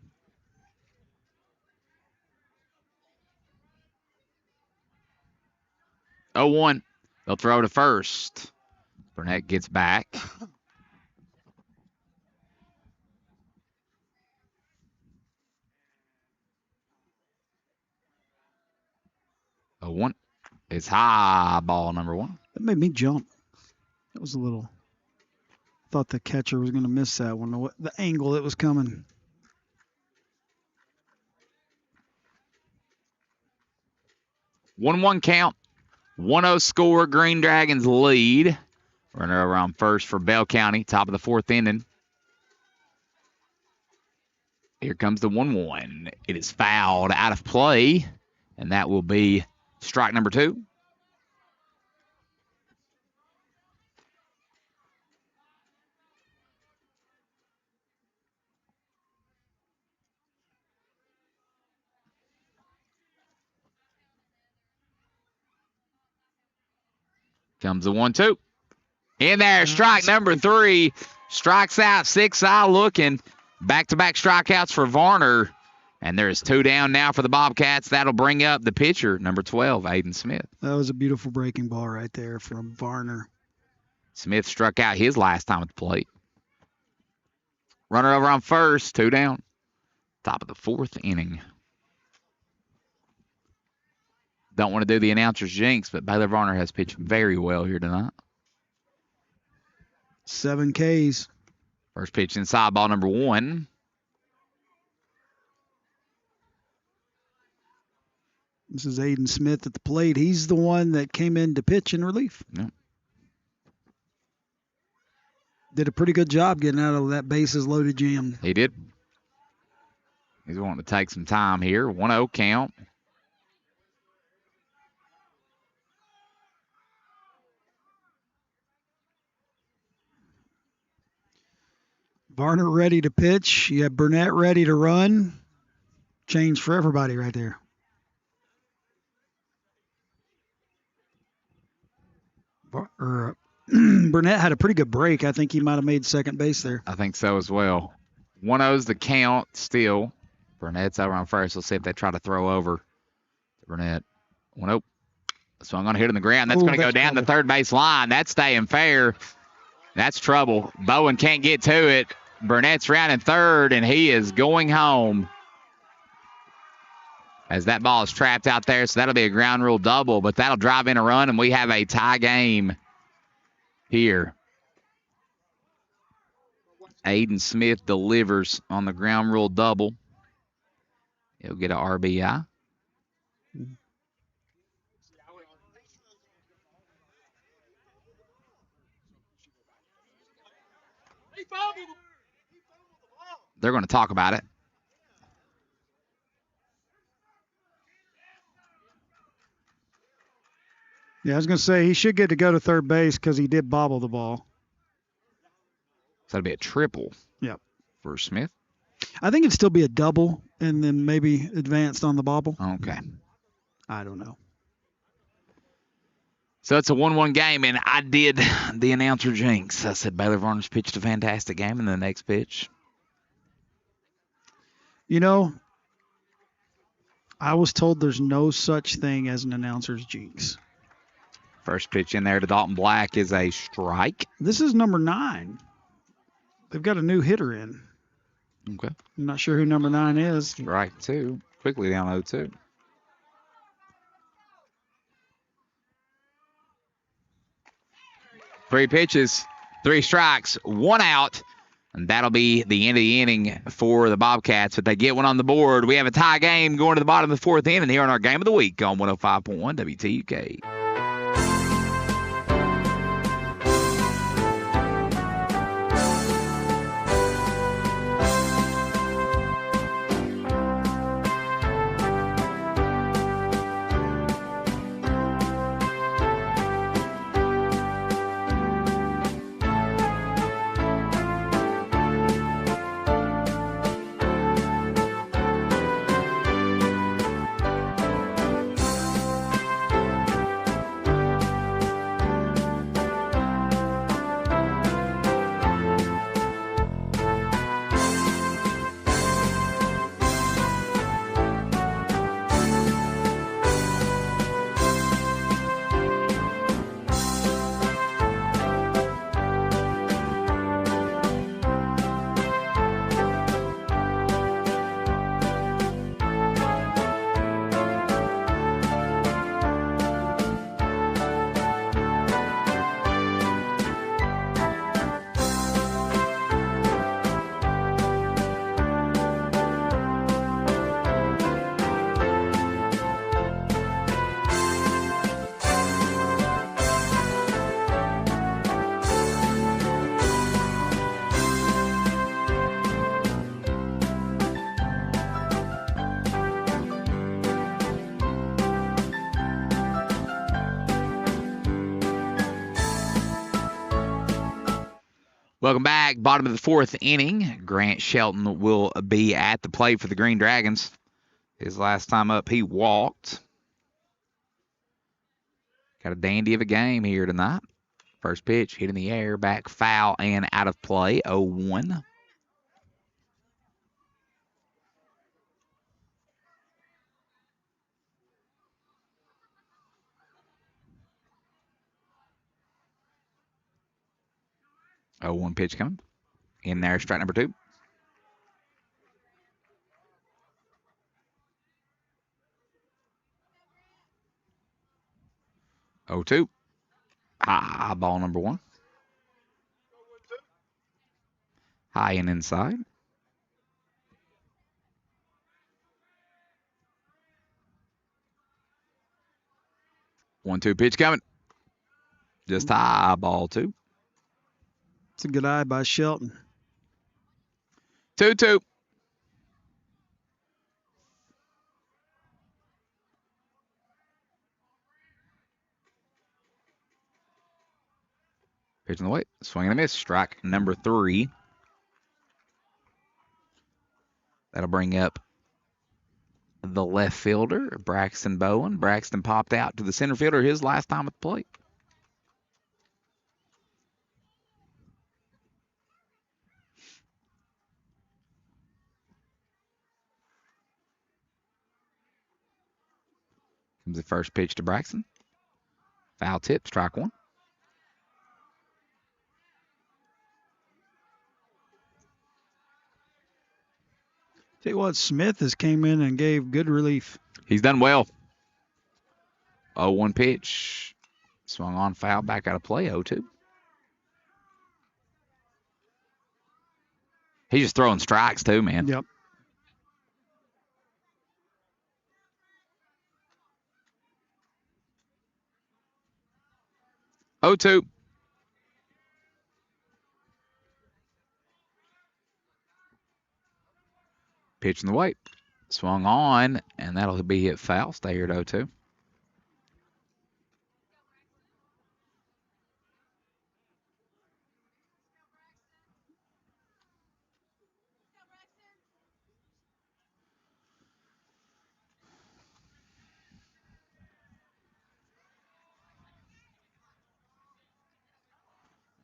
Oh, 1. They'll throw to first. Burnett gets back. Oh, 1. It's high, ball number 1. That made me jump. It was a little. Thought the catcher was going to miss that one. The angle that was coming. One count. 1-0 score. Green Dragons lead. Runner over on first for Bell County. Top of the fourth inning. Here comes the 1-1. It is fouled out of play, and that will be strike number 2. Comes the 1-2. In there, strike number 3. Strikes out, 6-eye looking. Back-to-back strikeouts for Varner. And there's 2 down now for the Bobcats. That'll bring up the pitcher, number 12, Aiden Smith. That was a beautiful breaking ball right there from Varner. Smith struck out his last time at the plate. Runner over on first, 2 down. Top of the 4th inning. Don't want to do the announcer's jinx, but Baylor Varner has pitched very well here tonight. 7 Ks. First pitch inside, ball number 1. This is Aiden Smith at the plate. He's the one that came in to pitch in relief. Yep. Did a pretty good job getting out of that bases loaded jam. He did. He's wanting to take some time here. 1-0 count. Varner ready to pitch. You have Burnett ready to run. Change for everybody right there. Burnett had a pretty good break. I think he might have made second base there. I think so as well. 1-0's the count still. Burnett's over on first. Let's see if they try to throw over to Burnett. 1-0. Swung on a hit on the ground. That's going to go down the third base line. That's staying fair. That's trouble. Bowen can't get to it. Burnett's rounding third, and he is going home. As that ball is trapped out there, so that'll be a ground rule double, but that'll drive in a run, and we have a tie game here. Aiden Smith delivers on the ground rule double. He'll get an RBI. They're going to talk about it. Yeah, I was going to say he should get to go to third base because he did bobble the ball. So that'll be a triple. Yep. For Smith. I think it'd still be a double and then maybe advanced on the bobble. Okay. I don't know. So it's a 1-1 game, and I did the announcer jinx. I said Baylor Varner's pitched a fantastic game in the next pitch. You know, I was told there's no such thing as an announcer's jinx. First pitch in there to Dalton Black is a strike. This is number 9. They've got a new hitter in. Okay. I'm not sure who number 9 is. Strike 2. Quickly down 0-2. Three pitches, 3 strikes, 1 out. And that'll be the end of the inning for the Bobcats. But they get one on the board. We have a tie game going to the bottom of the 4th inning here on our Game of the Week on 105.1 WTUK. Welcome back. Bottom of the fourth inning. Grant Shelton will be at the plate for the Green Dragons. His last time up, he walked. Got a dandy of a game here tonight. First pitch, hit in the air, back foul and out of play, 0-1. One pitch coming. In there, strike number 2. Oh, 2. High ball number 1. High and inside. 1-2 pitch coming. Just high, ball 2. It's a good eye by Shelton. 2-2. Pitch in the way. Swing and a miss. Strike number 3. That'll bring up the left fielder, Braxton Bowen. Braxton popped out to the center fielder his last time at the plate. Comes the first pitch to Braxton. Foul tip, strike 1. Tell you what, Smith has came in and gave good relief. He's done well. 0-1 pitch. Swung on, foul, back out of play, 0-2. He's just throwing strikes too, man. Yep. Oh, 2. Pitch in the way. Swung on, and that'll be hit foul. Stay here at 0-2.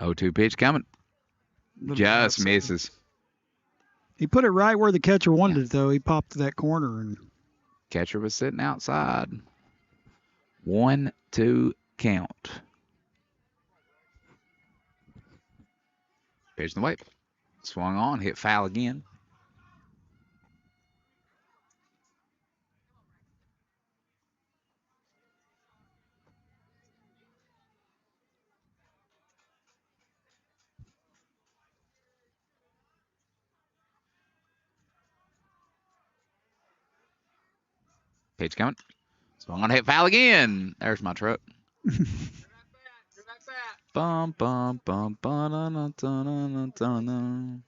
Oh, 2 pitch coming. Just misses. He put it right where the catcher wanted it, though. He popped to that corner. And Catcher was sitting outside. 1-2 count. Pitch in the way. Swung on, hit foul again. Pitch coming. Swung on, hit foul again. There's my truck. Bum, bum, bum, bum, dun, dun, dun.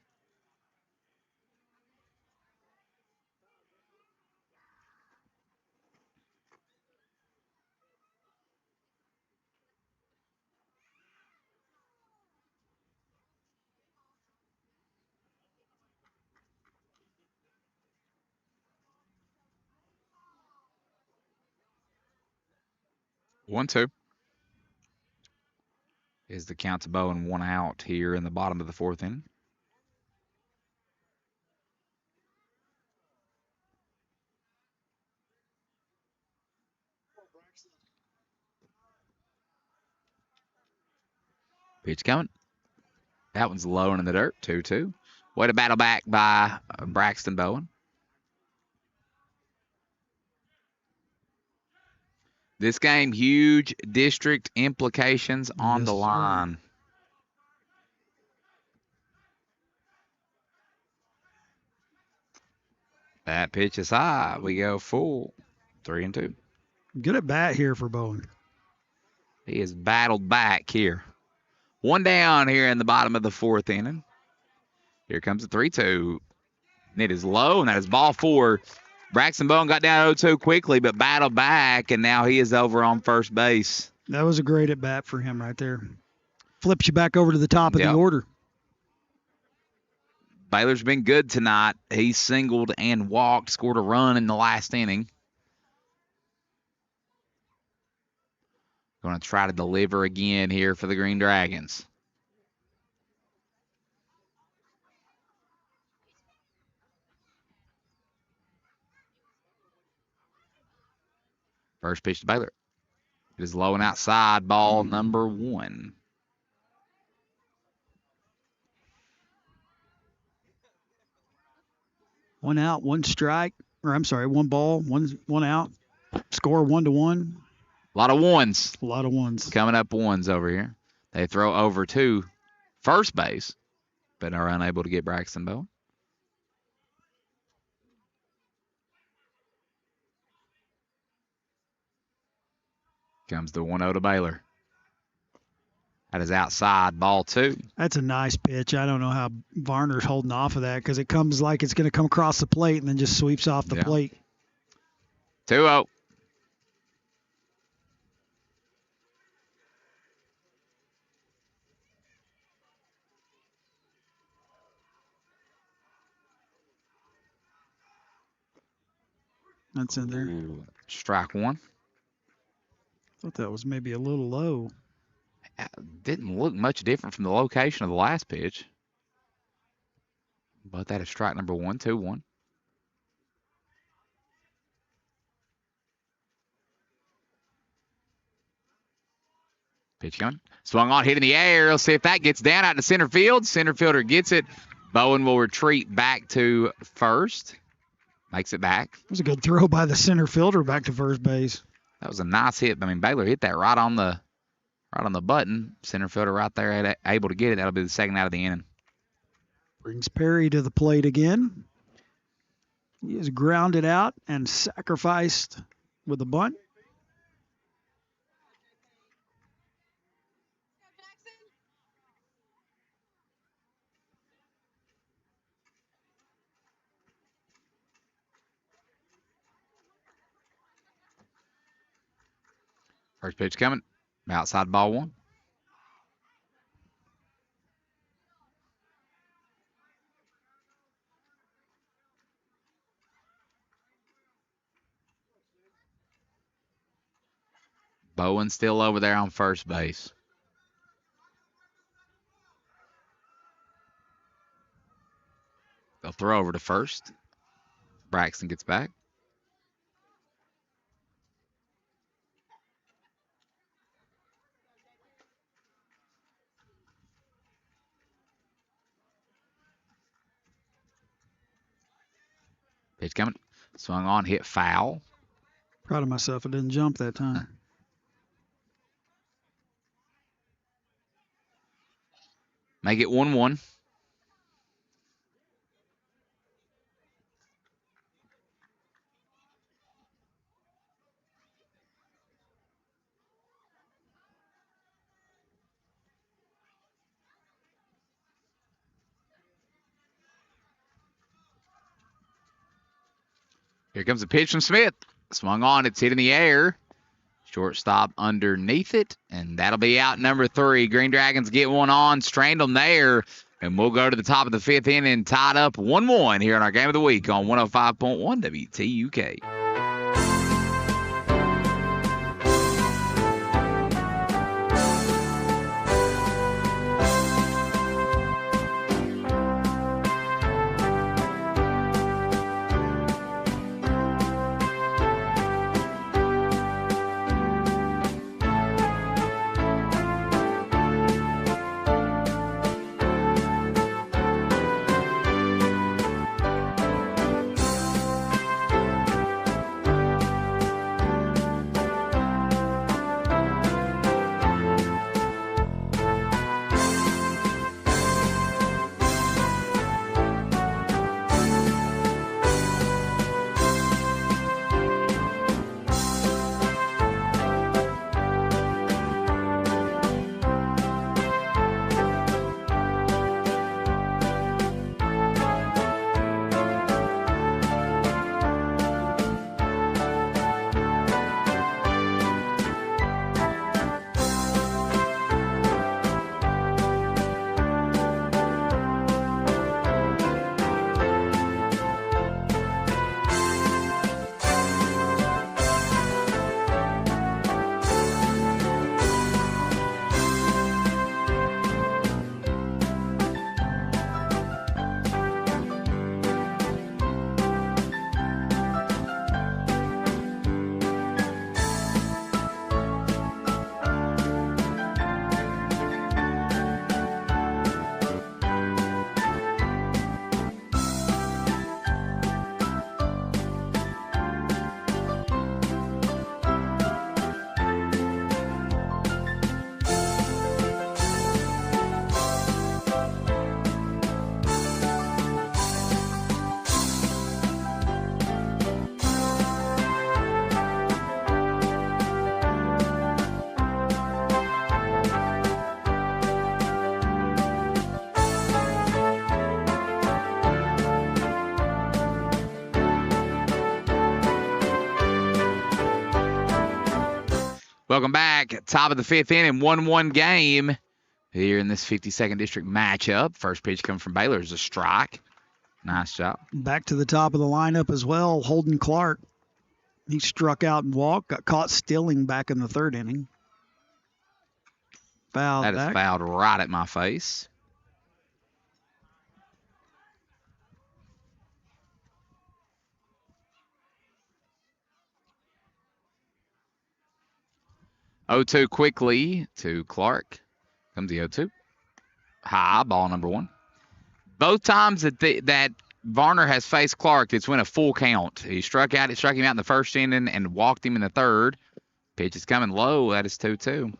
One, two. Is the count to Bowen 1 out here in the bottom of the fourth inning. Pitch coming. That one's low and in the dirt. 2-2. Way to battle back by Braxton Bowen. This game, huge district implications on the line. That pitch is high. We go full. 3-2. Good at bat here for Bowen. He has battled back here. 1 down here in the bottom of the fourth inning. Here comes the 3-2. It is low, and that is ball 4. Braxton Bowen got down 0-2 quickly, but battled back, and now he is over on first base. That was a great at bat for him right there. Flips you back over to the top of the order. Baylor's been good tonight. He singled and walked, scored a run in the last inning. Going to try to deliver again here for the Green Dragons. First pitch to Baylor. It is low and outside, ball number 1. One out, one strike. Or I'm sorry, one ball, one out. Score 1-1. A lot of ones. A lot of ones. Coming up ones over here. They throw over to first base, but are unable to get Braxton Bowen. Comes the 1-0 to Baylor. That is outside, ball 2. That's a nice pitch. I don't know how Varner's holding off of that because it comes like it's going to come across the plate and then just sweeps off the plate. 2-0. That's in there. Strike 1. Thought that was maybe a little low. Didn't look much different from the location of the last pitch. But that is strike number 1, 2-1. Pitch coming. Swung on, hit in the air. Let's see if that gets down out to center field. Center fielder gets it. Bowen will retreat back to first. Makes it back. It was a good throw by the center fielder back to first base. That was a nice hit. I mean, Baylor hit that right on the button. Center fielder right there able to get it. That'll be the second out of the inning. Brings Perry to the plate again. He is grounded out and sacrificed with a bunt. First pitch coming. Outside, ball 1. Bowen still over there on first base. They'll throw over to first. Braxton gets back. Pitch coming. Swung on, hit foul. Proud of myself. I didn't jump that time. Make it 1-1. Here comes a pitch from Smith. Swung on, it's hit in the air. Shortstop underneath it, and that'll be out number 3. Green Dragons get one on, strained them there, and we'll go to the top of the 5th inning, tied up 1-1 here in our game of the week on 105.1 WTUK. Welcome back. Top of the 5th inning, 1-1 game here in this 52nd District matchup. First pitch coming from Baylor is a strike. Nice job. Back to the top of the lineup as well, Holden Clark. He struck out and walked, got caught stealing back in the 3rd inning. Fouled That back. is fouled right at my face. O2 quickly to Clark. Comes the 0-2. High, ball number 1. Both times that Varner has faced Clark, it's when a full count. He struck him out in the 1st inning and walked him in the 3rd. Pitch is coming low. That is 2-2.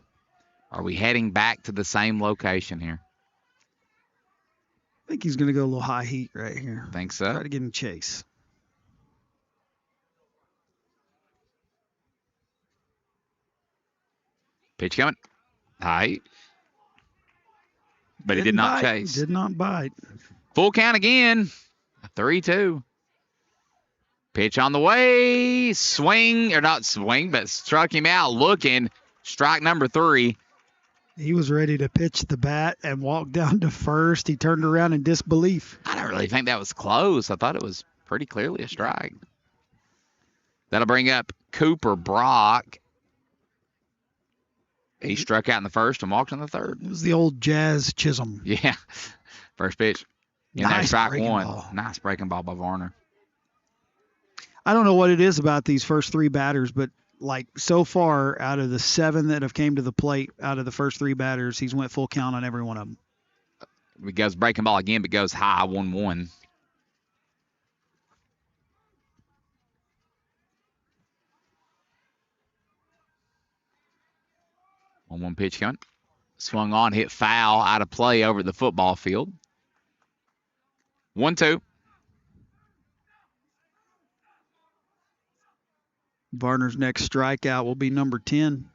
Are we heading back to the same location here? I think he's going to go a little high heat right here. Think so? Try to get him chase. Pitch coming. High. But he did Didn't not bite. chase. Did not bite. Full count again. 3-2. Pitch on the way. Swing, or not swing, but struck him out looking. Strike number 3. He was ready to pitch the bat and walk down to first. He turned around in disbelief. I don't really think that was close. I thought it was pretty clearly a strike. That'll bring up Cooper Brock. He struck out in the 1st and walked in the 3rd. It was the old Jazz Chisholm. Yeah. First pitch. In Nice there, strike breaking 1. ball. Nice breaking ball by Varner. I don't know what it is about these first 3 batters, but like so far out of the 7 that have came to the plate, out of the first 3 batters, he's went full count on every one of them. It goes breaking ball again, but goes high, 1-1. One pitch coming. Swung on, hit foul, out of play over the football field. 1-2. Varner's next strikeout will be number 10.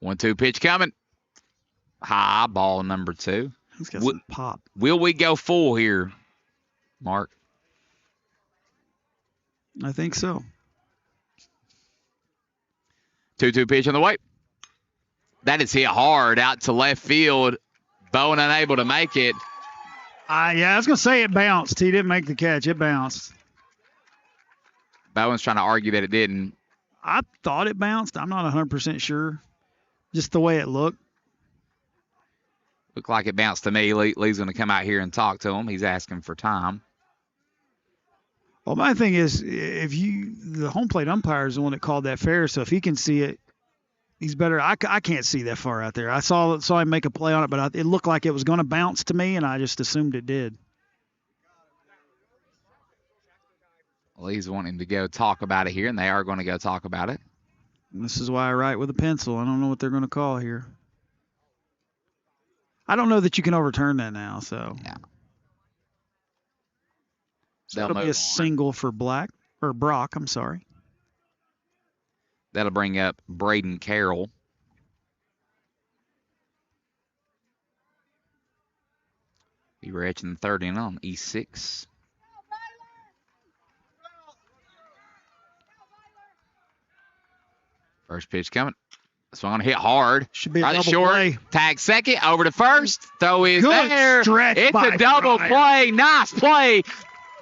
1-2 pitch coming. High, ball number 2. He's got some pop. Will we go full here, Mark? I think so. 2-2 pitch on the way. That is hit hard out to left field. Bowen unable to make it. Yeah, I was going to say it bounced. He didn't make the catch. It bounced. Bowen's trying to argue that it didn't. I thought it bounced. I'm not 100% sure. Just the way it looked. Looked like it bounced to me. Lee's going to come out here and talk to him. He's asking for time. Well, my thing is, the home plate umpire is the one that called that fair, so if he can see it, he's better. I can't see that far out there. I saw him make a play on it, but it looked like it was going to bounce to me, and I just assumed it did. Lee's wanting to go talk about it here, and they are going to go talk about it. And this is why I write with a pencil. I don't know what they're going to call here. I don't know that you can overturn that now, so. Yeah. So that'll be a single for Brock, I'm sorry. That'll bring up Braden Carroll. He were etching the 3rd inning on E6. First pitch coming. Swung on, hit hard. Should be a right double short. play. Tag second, over to first. Throw is Good there. stretch It's by a double Brian. play. Nice play.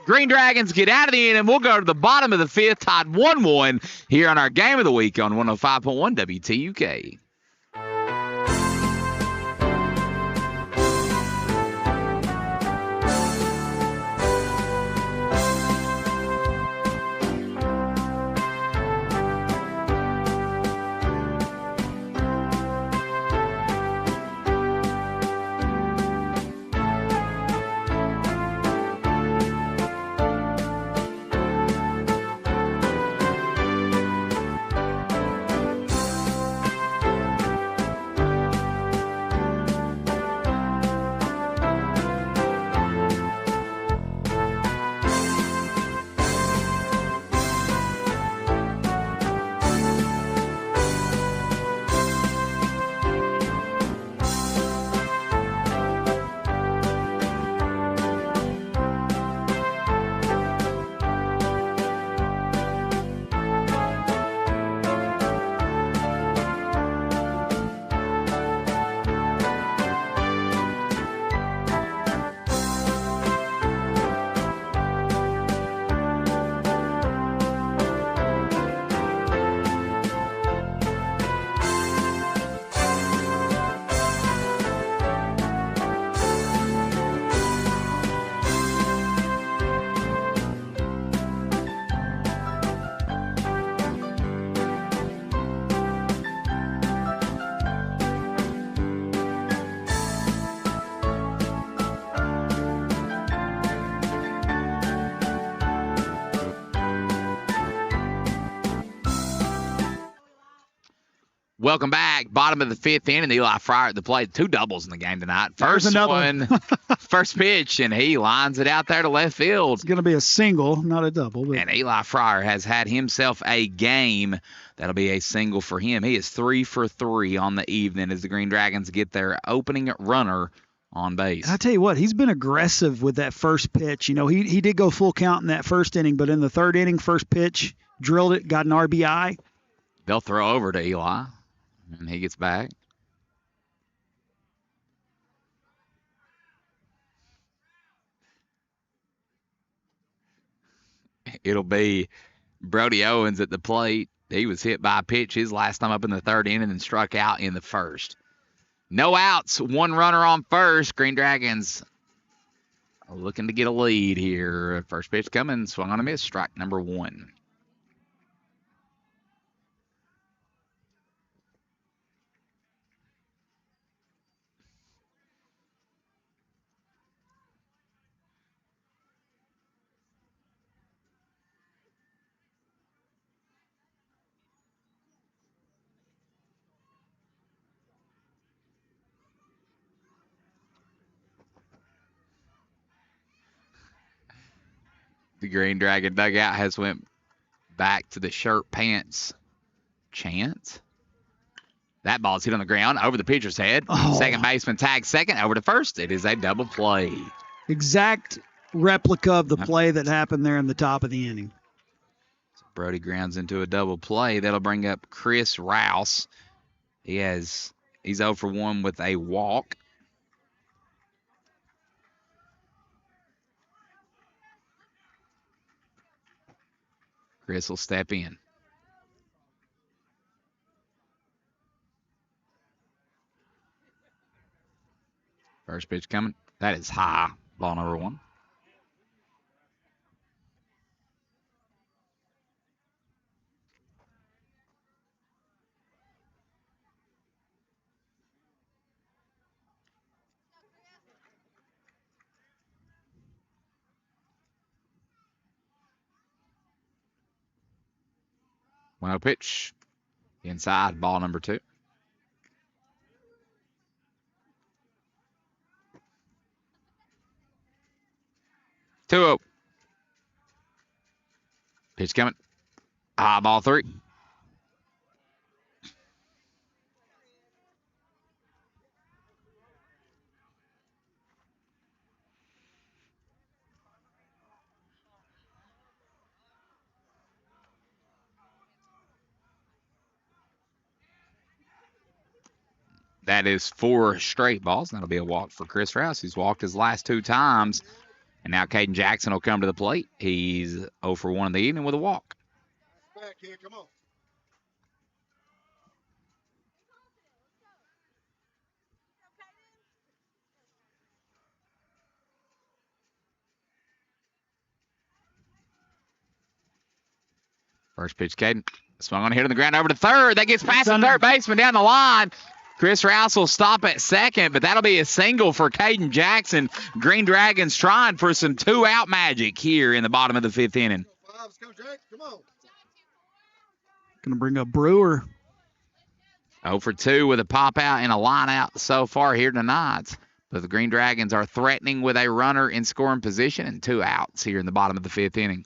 Green Dragons get out of the inning. We'll go to the bottom of the 5th, tied 1-1 here on our game of the week on 105.1 WTUK. Welcome back. Bottom of the fifth inning. Eli Fryer at the plate. 2 doubles in the game tonight. There's First another one, first pitch, and he lines it out there to left field. It's going to be a single, not a double. But And Eli Fryer has had himself a game. That'll be a single for him. He is 3 for 3 on the evening as the Green Dragons get their opening runner on base. I tell you what, he's been aggressive with that first pitch. You know, he did go full count in that first inning, but in the third inning, first pitch, drilled it, got an RBI. They'll throw over to Eli, and he gets back. It'll be Brody Owens at the plate. He was hit by a pitch his last time up in the third inning and struck out in the first. No outs, 1 runner on first. Green Dragons looking to get a lead here. First pitch coming, swung on a miss, strike number 1. The Green Dragon dugout has went back to the shirt pants chant. That ball's hit on the ground over the pitcher's head. Oh. Second baseman tags second over to first. It is a double play. Exact replica of the play that happened there in the top of the inning. Brody grounds into a double play. That'll bring up Chris Rouse. He's 0 for 1 with a walk. Chris will step in. First pitch coming. That is high. Ball number 1. One zero pitch. Inside, ball number 2. Two zero. Pitch coming. Ball 3. That is 4 straight balls. That'll be a walk for Chris Rouse. He's walked his last 2 times. And now Caden Jackson will come to the plate. He's 0 for 1 in the evening with a walk. Back here, come on. First pitch, Caden. Swung on, hit on the ground over to third. That gets past the third baseman down the line. Chris Rouse will stop at second, but that'll be a single for Caden Jackson. Green Dragons trying for some 2-out magic here in the bottom of the 5th inning. Let's go, Jake. Come on. Going to bring up Brewer. 0 for 2 with a pop out and a line out so far here tonight. But the Green Dragons are threatening with a runner in scoring position and 2 outs here in the bottom of the 5th inning.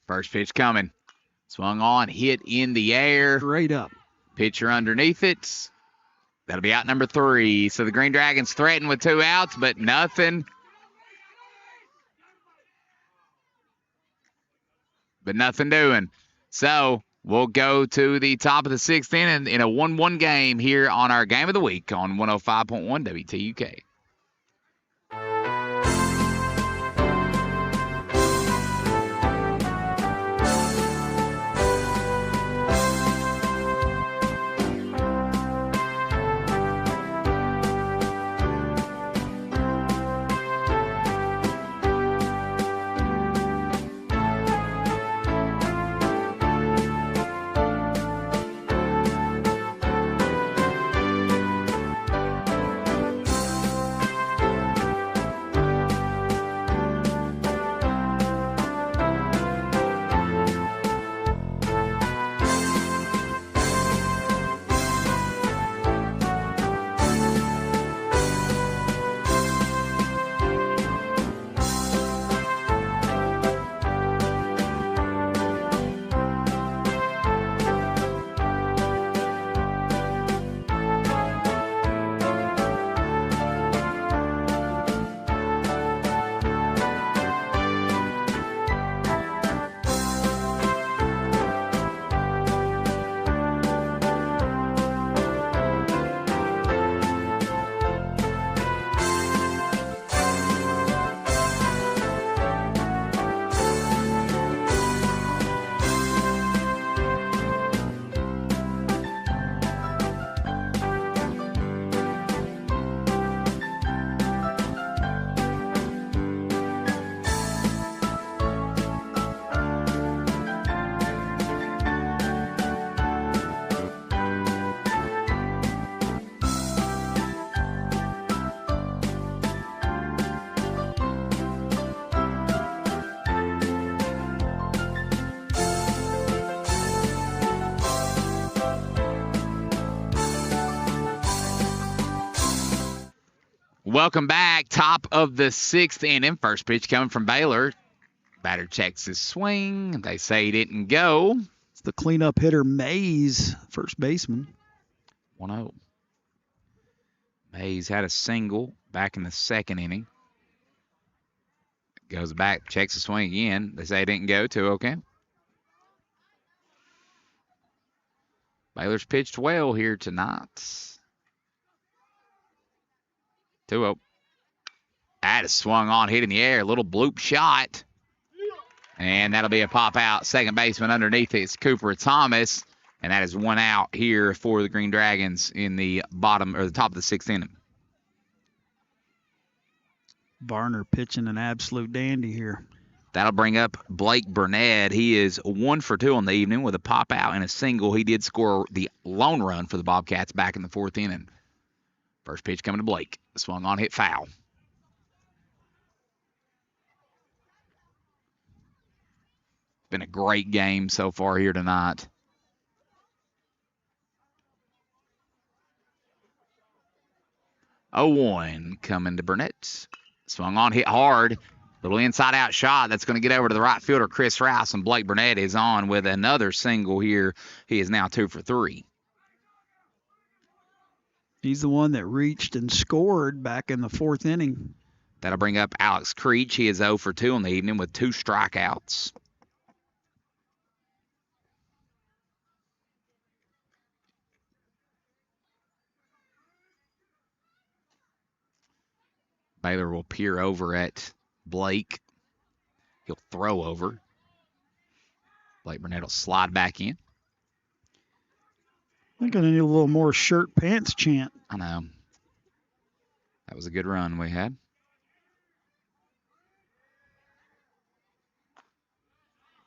First pitch coming. Swung on, hit in the air. Straight up. Pitcher underneath it. That'll be out number 3. So the Green Dragons threaten with 2 outs, but nothing. But nothing doing. So we'll go to the top of the 6th inning in a 1-1 game here on our Game of the Week on 105.1 WTUK. Welcome back. Top of the sixth inning. First pitch coming from Baylor. Batter checks his swing. They say he didn't go. It's the cleanup hitter, Mays, first baseman. 1-0. Mays had a single back in the second inning. Goes back, checks the swing again. They say he didn't go. 2-0 count. Baylor's pitched well here tonight. 2-0. That is swung on, hit in the air. A little bloop shot. And that'll be a pop out. Second baseman underneath it is Cooper Thomas. And that is 1 out here for the Green Dragons in the bottom or the top of the sixth inning. Varner pitching an absolute dandy here. That'll bring up Blake Burnett. He is 1 for 2 on the evening with a pop out and a single. He did score the lone run for the Bobcats back in the fourth inning. First pitch coming to Blake. Swung on, hit foul. Been a great game so far here tonight. Oh, 1 coming to Burnett. Swung on, hit hard. Little inside-out shot that's going to get over to the right fielder, Chris Rouse, and Blake Burnett is on with another single here. He is now 2 for 3. He's the one that reached and scored back in the fourth inning. That'll bring up Alex Creech. He is 0 for 2 on the evening with 2 strikeouts. Baylor will peer over at Blake. He'll throw over. Blake Burnett will slide back in. I think I need a little more shirt pants chant. I know. That was a good run we had.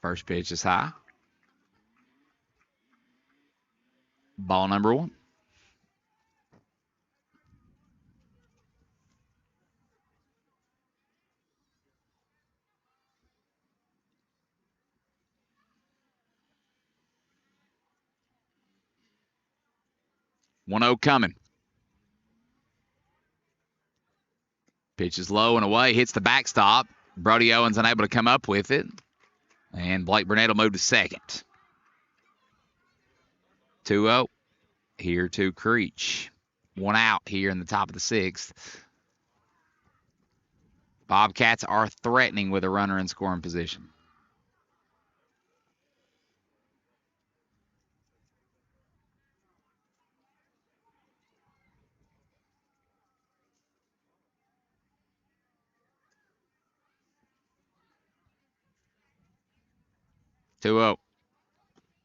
First pitch is high. Ball number 1. One 0 coming. Pitch is low and away. Hits the backstop. Brody Owens unable to come up with it. And Blake Burnett will move to second. 2-0 here to Creech. 1 out here in the top of the sixth. Bobcats are threatening with a runner in scoring position.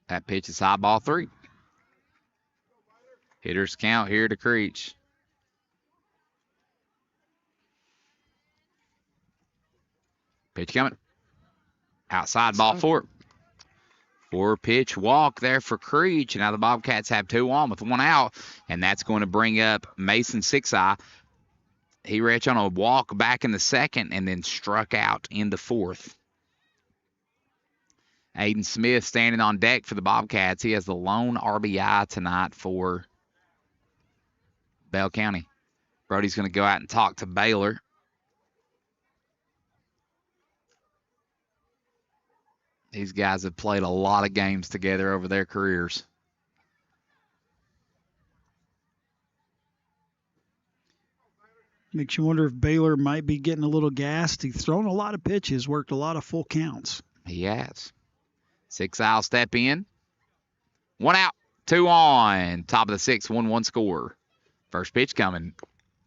That pitch is high, ball 3. Hitters count here to Creech. Pitch coming. Outside, ball 4. 4-pitch walk there for Creech. And now the Bobcats have 2 on with 1 out. And that's going to bring up Mason Sixeye. He reached on a walk back in the second and then struck out in the fourth. Aiden Smith standing on deck for the Bobcats. He has the lone RBI tonight for Bell County. Brody's going to go out and talk to Baylor. These guys have played a lot of games together over their careers. Makes you wonder if Baylor might be getting a little gassed. He's thrown a lot of pitches, worked a lot of full counts. He has. Sixeye will step in. 1 out, 2 on. Top of the sixth, 1-1 score. First pitch coming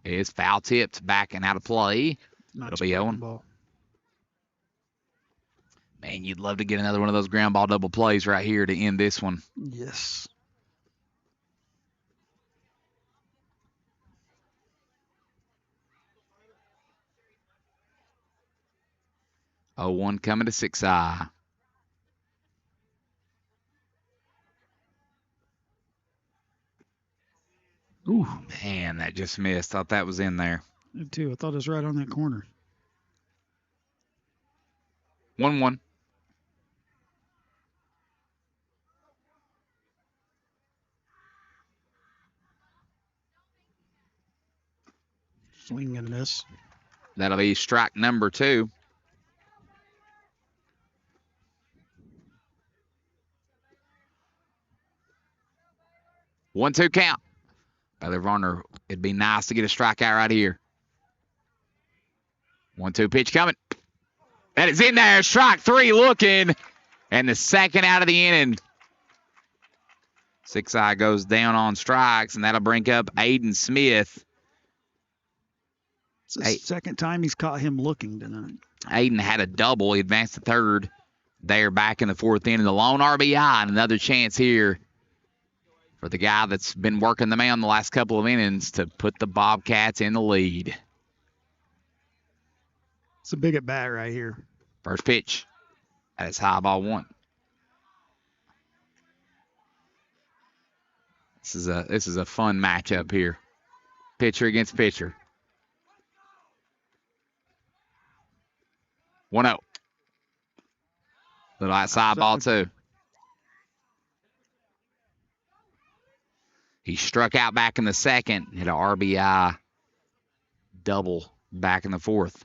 is foul tipped back and out of play. It'll be Owen. Ball. Man, you'd love to get another one of those ground ball double plays right here to end this one. Yes. Oh, 1 coming to Sixeye. Ooh, man, that just missed. Thought that was in there. Me too. I thought it was right on that corner. 1-1. Swing and a miss. That'll be strike number 2. One, 2 count. Baylor Varner, it'd be nice to get a strikeout right here. 1-2 pitch coming. That is in there. Strike 3 looking. And the second out of the inning. 6-eye goes down on strikes, and that'll bring up Aiden Smith. It's the second time he's caught him looking tonight. Aiden had a double. He advanced to third there back in the 4th inning. The lone RBI, and another chance here for the guy that's been working the mound the last couple of innings to put the Bobcats in the lead. It's a big at bat right here. First pitch. That is high, ball 1. This is a fun matchup here. Pitcher against pitcher. 1-0. Little outside ball 2. He struck out back in the 2nd. Hit an RBI double back in the 4th.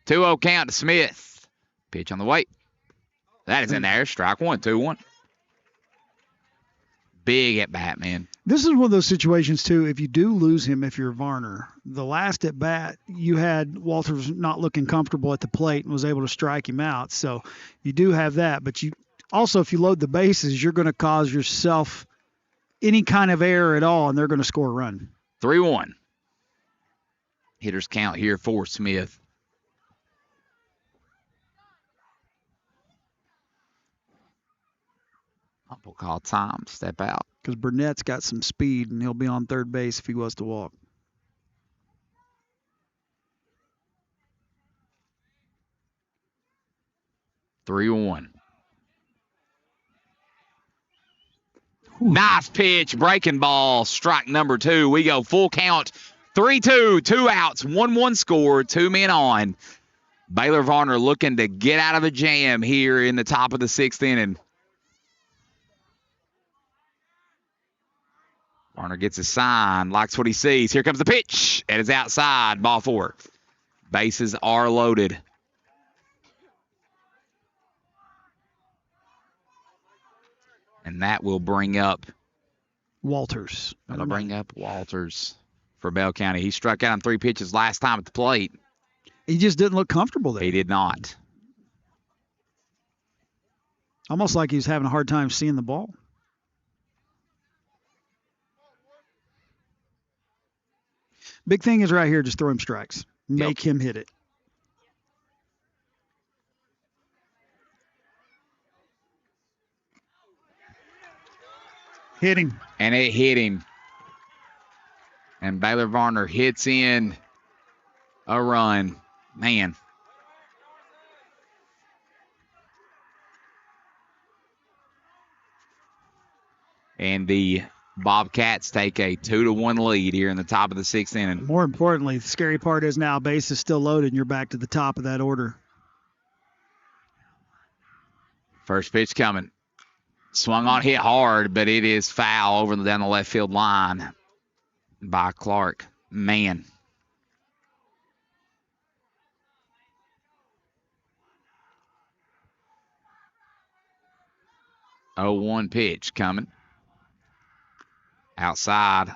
2-0 count to Smith. Pitch on the way. That is in there. Strike 1, 2-1. Big at bat, man. This is one of those situations, too, if you do lose him, if you're Varner, the last at bat, you had Walters not looking comfortable at the plate and was able to strike him out. So you do have that. But you also, if you load the bases, you're going to cause yourself any kind of error at all, and they're going to score a run. 3-1. Hitters count here for Smith. We'll call time, step out. Because Burnett's got some speed, and he'll be on third base if he was to walk. Three one. Nice pitch, breaking ball, strike number 2. We go full count, 3-2, 2 outs, 1-1 score, 2 men on. Baylor Varner looking to get out of a jam here in the top of the 6th inning. Varner gets a sign, likes what he sees. Here comes the pitch. It is outside, ball 4. Bases are loaded. And that will bring up Walters. That'll bring up Walters for Bell County. He struck out on 3 pitches last time at the plate. He just didn't look comfortable there. He did not. Almost like he was having a hard time seeing the ball. Big thing is right here, just throw him strikes. Make him hit it. Hit him. And it hit him. And Baylor Varner hits in a run. Man. And the Bobcats take a 2-1 lead here in the top of the 6th inning. More importantly, the scary part is now base is still loaded and you're back to the top of that order. First pitch coming. Swung on, hit hard, but it is foul over down the left field line by Clark. Man. Oh, 1 pitch coming. Outside,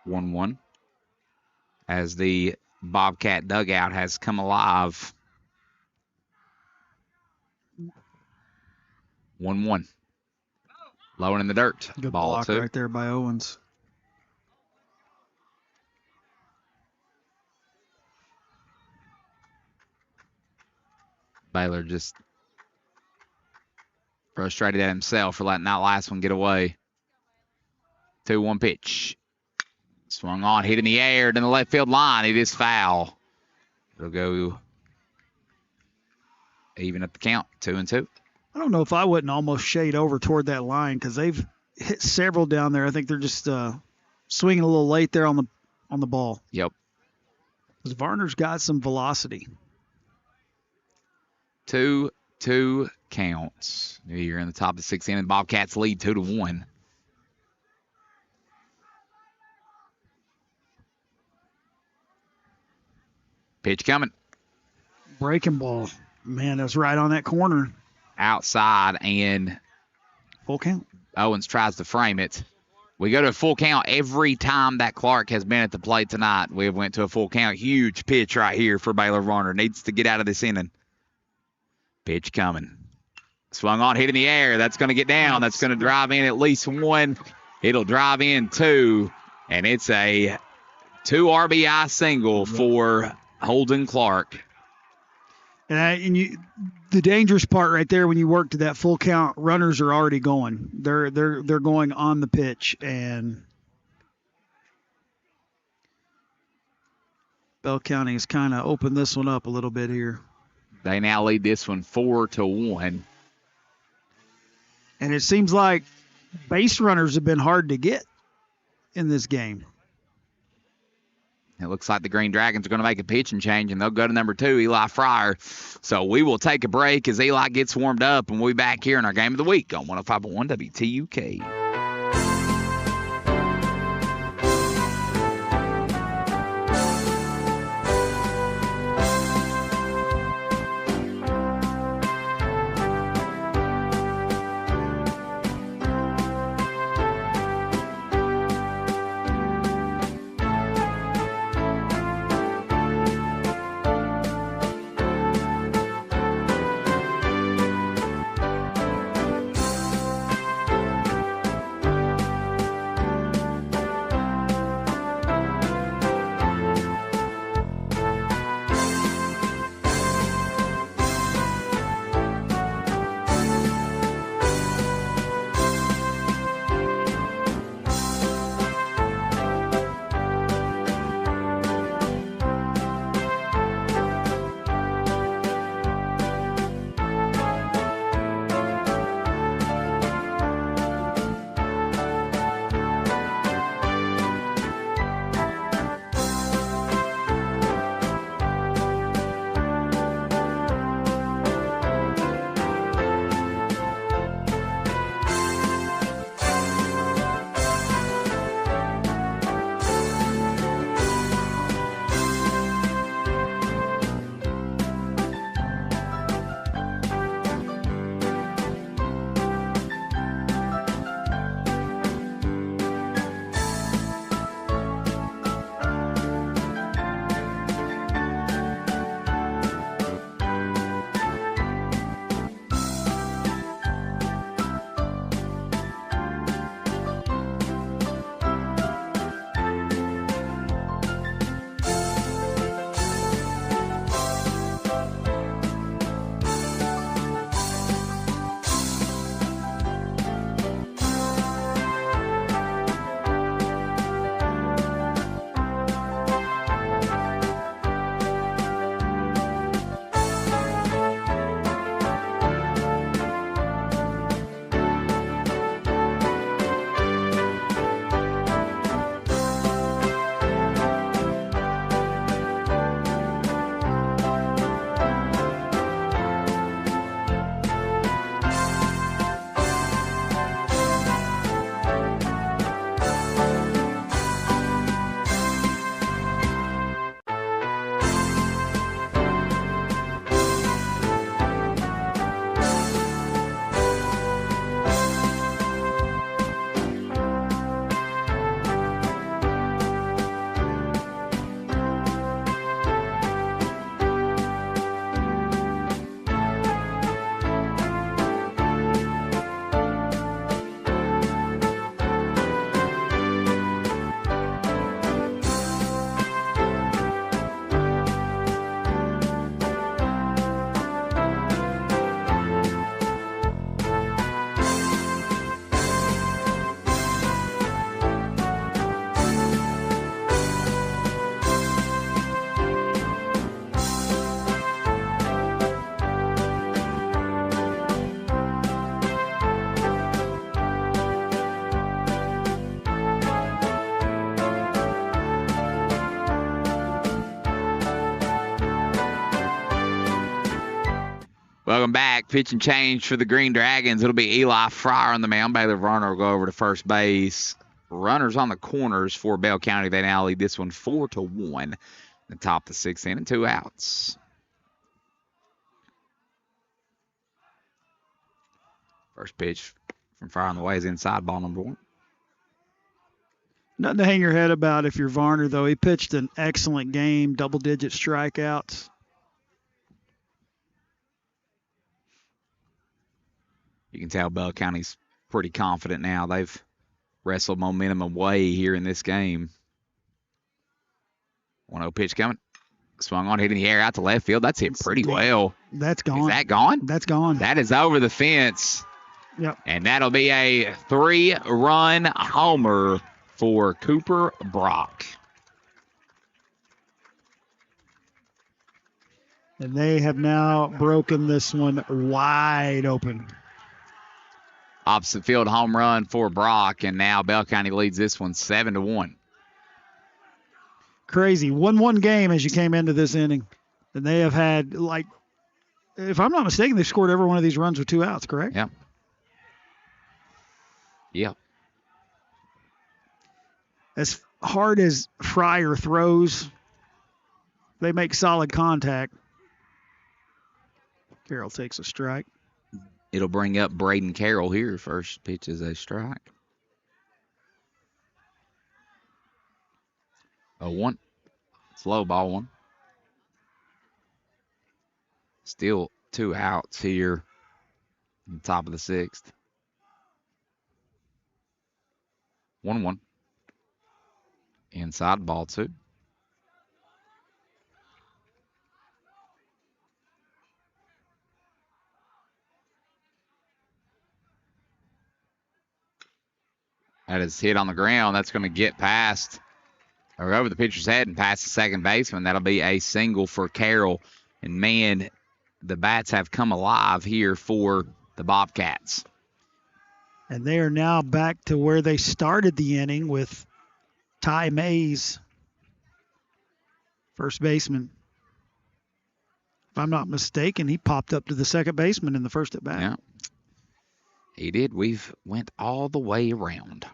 1-1. As the Bobcat dugout has come alive. 1-1. Low and in the dirt. Good ball block 2. right there by Owens. Baylor just frustrated at himself for letting that last one get away. 2-1 pitch. Swung on, hit in the air, to the left field line. It is foul. It'll go even at the count, 2-2. I don't know if I wouldn't almost shade over toward that line because they've hit several down there. I think they're just swinging a little late there on the ball. Yep. Because Varner's got some velocity. 2-2 counts. You're in the top of the 6th inning. Bobcats lead 2-1. Pitch coming. Breaking ball. Man, that's right on that corner. Outside, and Full count. Owens tries to frame it. We go to a full count every time that Clark has been at the plate tonight. We have went to a full count. Huge pitch right here for Baylor Varner. Needs to get out of this inning. Pitch coming. Swung on, hit in the air. That's going to get down. That's going to drive in at least one. It'll drive in two. And it's a 2 RBI single for Holden Clark. And the dangerous part right there, when you work to that full count, runners are already going. They're going on the pitch, and Bell County has kind of opened this one up a little bit here. They now lead this one 4-1. And it seems like base runners have been hard to get in this game. It looks like the Green Dragons are going to make a pitching change, and they'll go to number 2, Eli Fryer. So we will take a break as Eli gets warmed up, and we'll be back here in our Game of the Week on 105.1 WTUK. Welcome back. Pitch and change for the Green Dragons. It'll be Eli Fryer on the mound. Baylor Varner will go over to first base. Runners on the corners for Bell County. They now lead this one 4-1. The top of the sixth inning, 2 outs. First pitch from far on the way is inside, ball number 1. Nothing to hang your head about if you're Varner, though. He pitched an excellent game, double-digit strikeouts. You can tell Bell County's pretty confident now. They've wrestled momentum away here in this game. 1-0 pitch coming. Swung on, hitting the air out to left field. That's hit pretty well. That's gone. Is that gone? That's gone. That is over the fence. Yep. And that'll be a 3-run homer for Cooper Brock. And they have now broken this one wide open. Opposite field home run for Brock, and now Bell County leads this one 7-1. Crazy. 1-1 game as you came into this inning. And they have had, like, if I'm not mistaken, they've scored every one of these runs with 2 outs, correct? Yeah. Yep. As hard as Fryer throws, they make solid contact. Carroll takes a strike. It'll bring up Braden Carroll here. First pitch is a strike. 0-1. It's low, ball 1. Still 2 outs here on top of the 6th. 1-1. Inside, ball 2. That is hit on the ground. That's going to get past or over the pitcher's head and past the second baseman. That'll be a single for Carroll. And, man, the bats have come alive here for the Bobcats. And they are now back to where they started the inning with Ty Mays, first baseman. If I'm not mistaken, he popped up to the second baseman in the first at bat. Yeah, he did. We've went all the way around.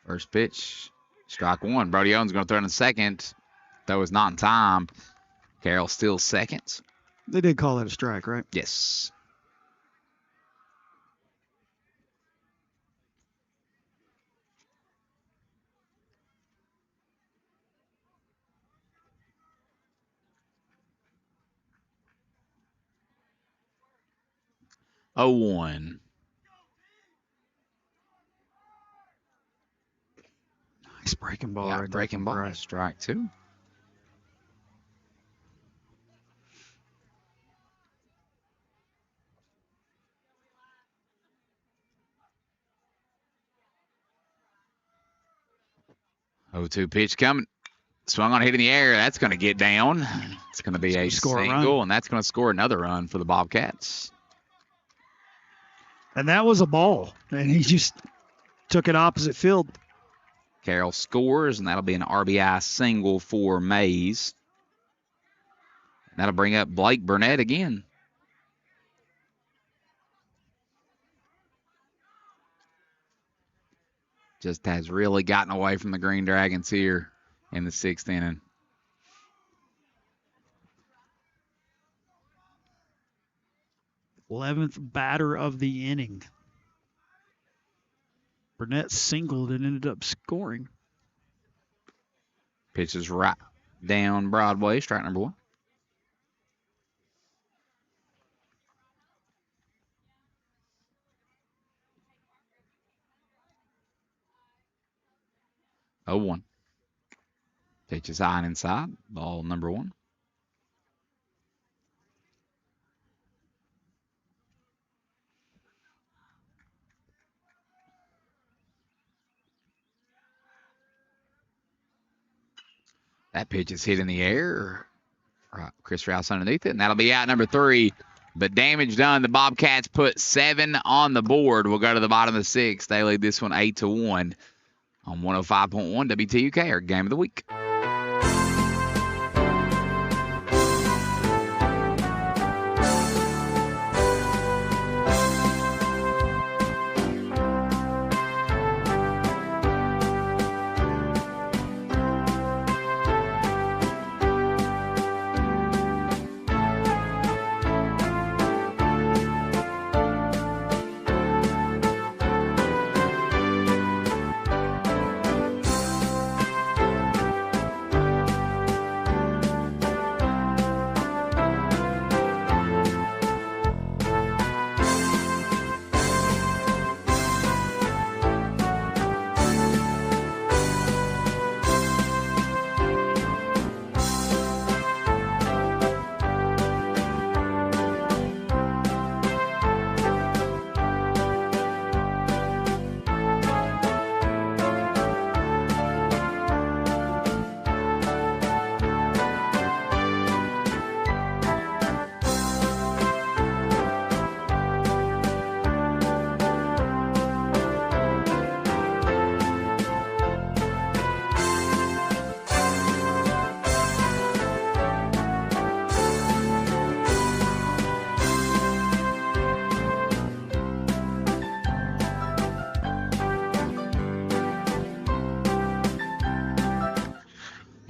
First pitch, strike 1. Brody Owens going to throw in the second. Though it's not in time. Carroll still second. They did call that a strike, right? Yes. Oh, 1. Nice breaking ball Yeah, right breaking there. ball. Strike 2. Oh, 2 pitch coming. Swung on, hit in the air. That's going to get down. It's going to be a Score a single, run. and that's going to score another run for the Bobcats. And that was a ball. And he just took it opposite field. Carroll scores, and that'll be an RBI single for Mays. That'll bring up Blake Burnett again. Just has really gotten away from the Green Dragons here in the 6th inning. th batter of the inning. Burnett singled and ended up scoring. Pitches right down Broadway, strike number 1. Oh, 1. Pitches high and inside, ball number 1. That pitch is hit in the air. Right, Chris Rouse underneath it, and that'll be out number 3. But damage done. The Bobcats put 7 on the board. We'll go to the bottom of the 6th. They lead this one 8-1 on 105.1 WTUK, our game of the week.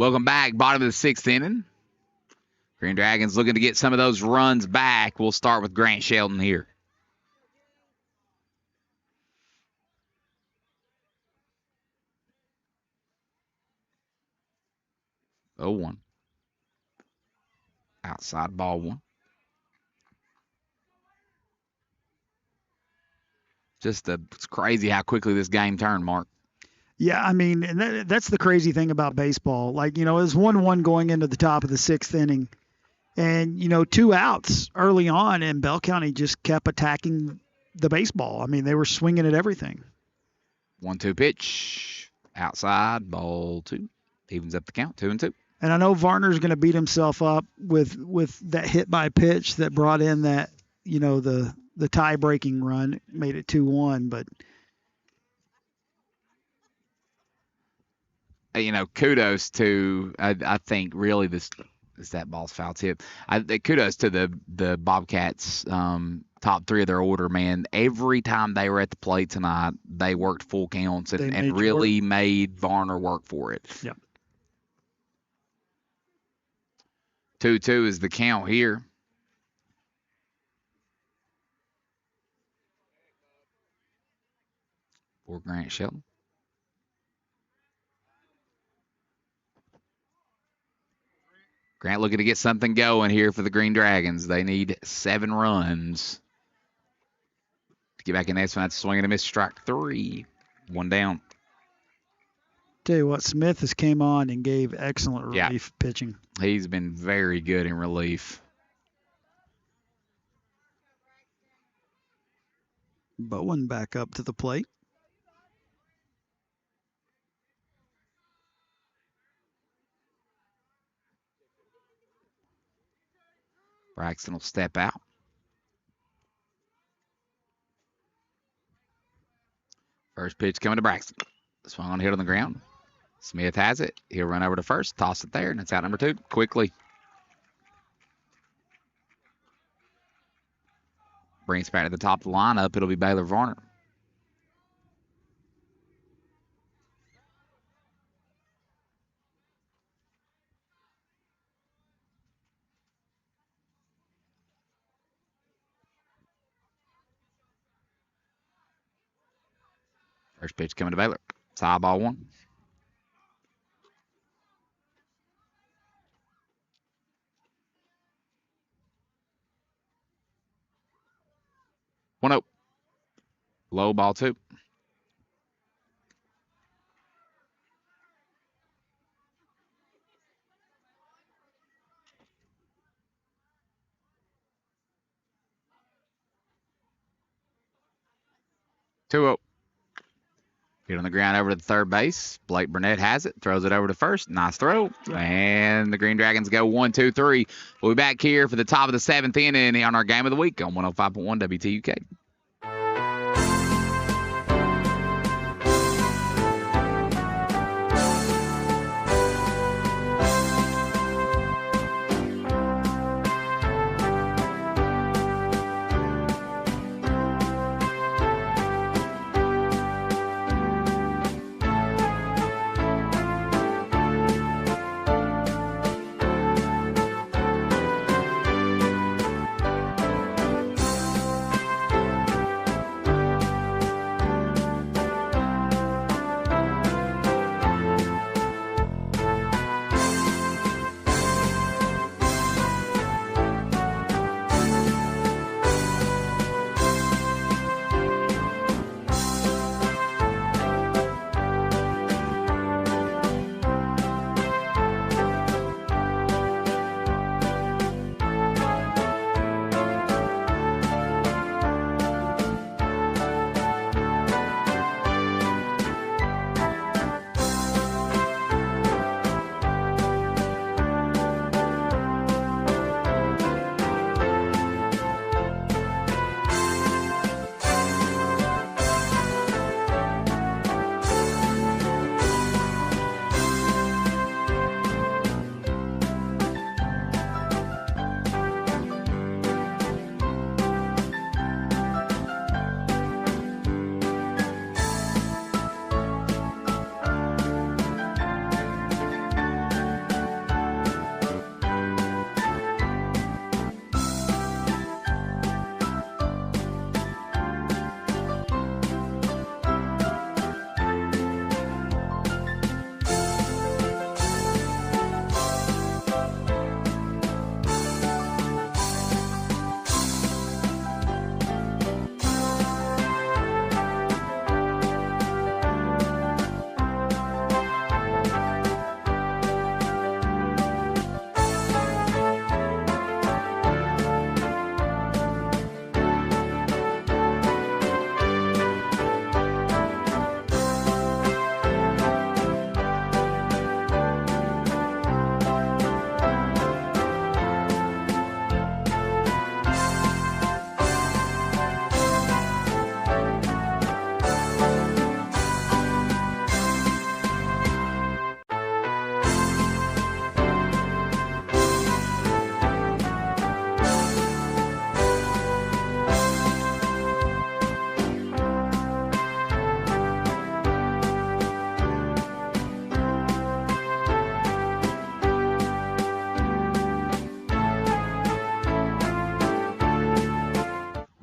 Welcome back. Bottom of the 6th inning. Green Dragons looking to get some of those runs back. We'll start with Grant Shelton here. Oh, 1. Outside ball 1. It's crazy how quickly this game turned, Mark. Yeah, I mean, and that's the crazy thing about baseball. Like, it was 1-1 going into the top of the 6th inning. And, 2 outs early on, and Bell County just kept attacking the baseball. I mean, they were swinging at everything. 1-2 pitch. Outside, ball 2. Evens up the count, 2-2. And I know Varner's going to beat himself up with that hit by pitch that brought in that, the tie-breaking run, made it 2-1. But kudos to I think really this is that ball's foul tip. Kudos to the Bobcats. Top 3 of their order, man. Every time they were at the plate tonight, they worked full counts and really made Varner work for it. Yep. 2-2 is the count here. For Grant Shelton. Grant looking to get something going here for the Green Dragons. They need 7 runs to get back in this one. That's swinging a miss, strike 3. 1 down. Tell you what, Smith has came on and gave excellent relief pitching. He's been very good in relief. Bowen back up to the plate. Braxton will step out. First pitch coming to Braxton. Swung on, hit on the ground. Smith has it. He'll run over to first, toss it there, and it's out number 2 quickly. Brings back to the top of the lineup. It'll be Baylor Varner. First pitch coming to Baylor. Side ball 1. One out. Low ball 2. Two out. Hit on the ground over to the third base. Blake Burnett has it. Throws it over to first. Nice throw. And the Green Dragons go 1-2-3. We'll be back here for the top of the 7th inning on our game of the week on 105.1 WTUK.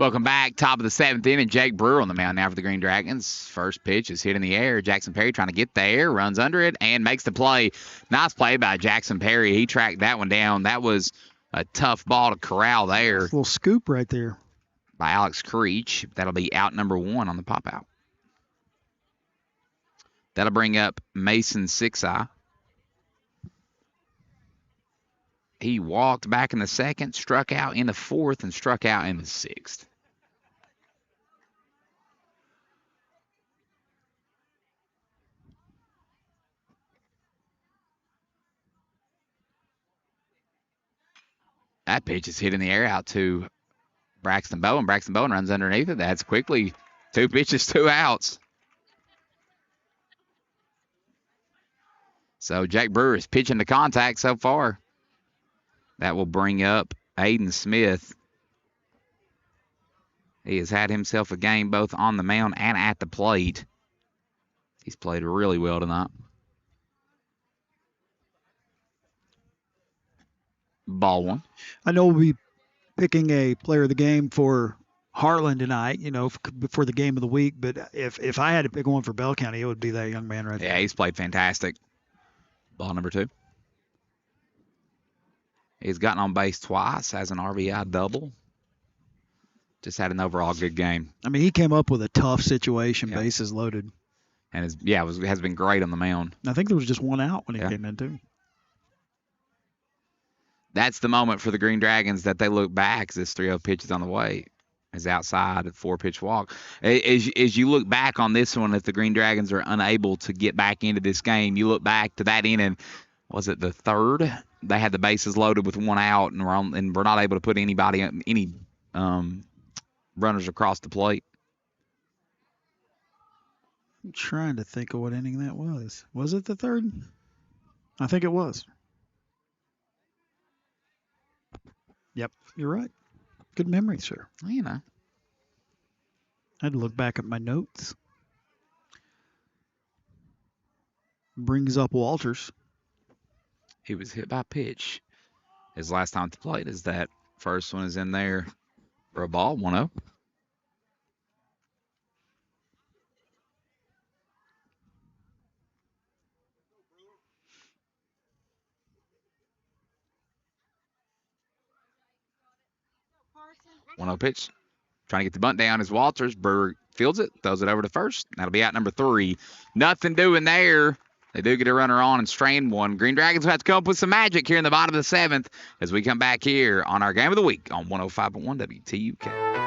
Welcome back. Top of the 7th inning. Jake Brewer on the mound now for the Green Dragons. First pitch is hit in the air. Jackson Perry trying to get there, runs under it, and makes the play. Nice play by Jackson Perry. He tracked that one down. That was a tough ball to corral there. A little scoop right there By Alex Creech. That'll be out number 1 on the pop out. That'll bring up Mason Sixeye. He walked back in the 2nd, struck out in the 4th, and struck out in the 6th. That pitch is hit in the air out to Braxton Bowen. Braxton Bowen runs underneath it. That's quickly 2 pitches, 2 outs. So Jake Brewer is pitching to contact so far. That will bring up Aiden Smith. He has had himself a game both on the mound and at the plate. He's played really well tonight. Ball 1. I know we'll be picking a player of the game for Harlan tonight, before the game of the week. But if I had to pick one for Bell County, it would be that young man right there. Yeah, he's played fantastic. Ball number 2. He's gotten on base twice, has an RBI double. Just had an overall good game. I mean, he came up with a tough situation, Yeah. bases loaded. And has been great on the mound. I think there was just 1 out when he came in, too. That's the moment for the Green Dragons that they look back as this 3-0 pitch is on the way. Is outside at 4-pitch walk. As you look back on this one, if the Green Dragons are unable to get back into this game, you look back to that inning. Was it the 3rd? They had the bases loaded with 1 out, and we're not able to put any runners across the plate. I'm trying to think of what inning that was. Was it the 3rd? I think it was. Yep, you're right. Good memory, sir. You know. I had to look back at my notes. Brings up Walters. He was hit by pitch. His last time at the plate is that first one is in there for a ball, 1-0. Pitch. Trying to get the bunt down is Walters. Brewer fields it, throws it over to first. That'll be out number 3. Nothing doing there. They do get a runner on and strain one. Green Dragons will have to come up with some magic here in the bottom of the 7th as we come back here on our game of the week on 105.1 WTUK.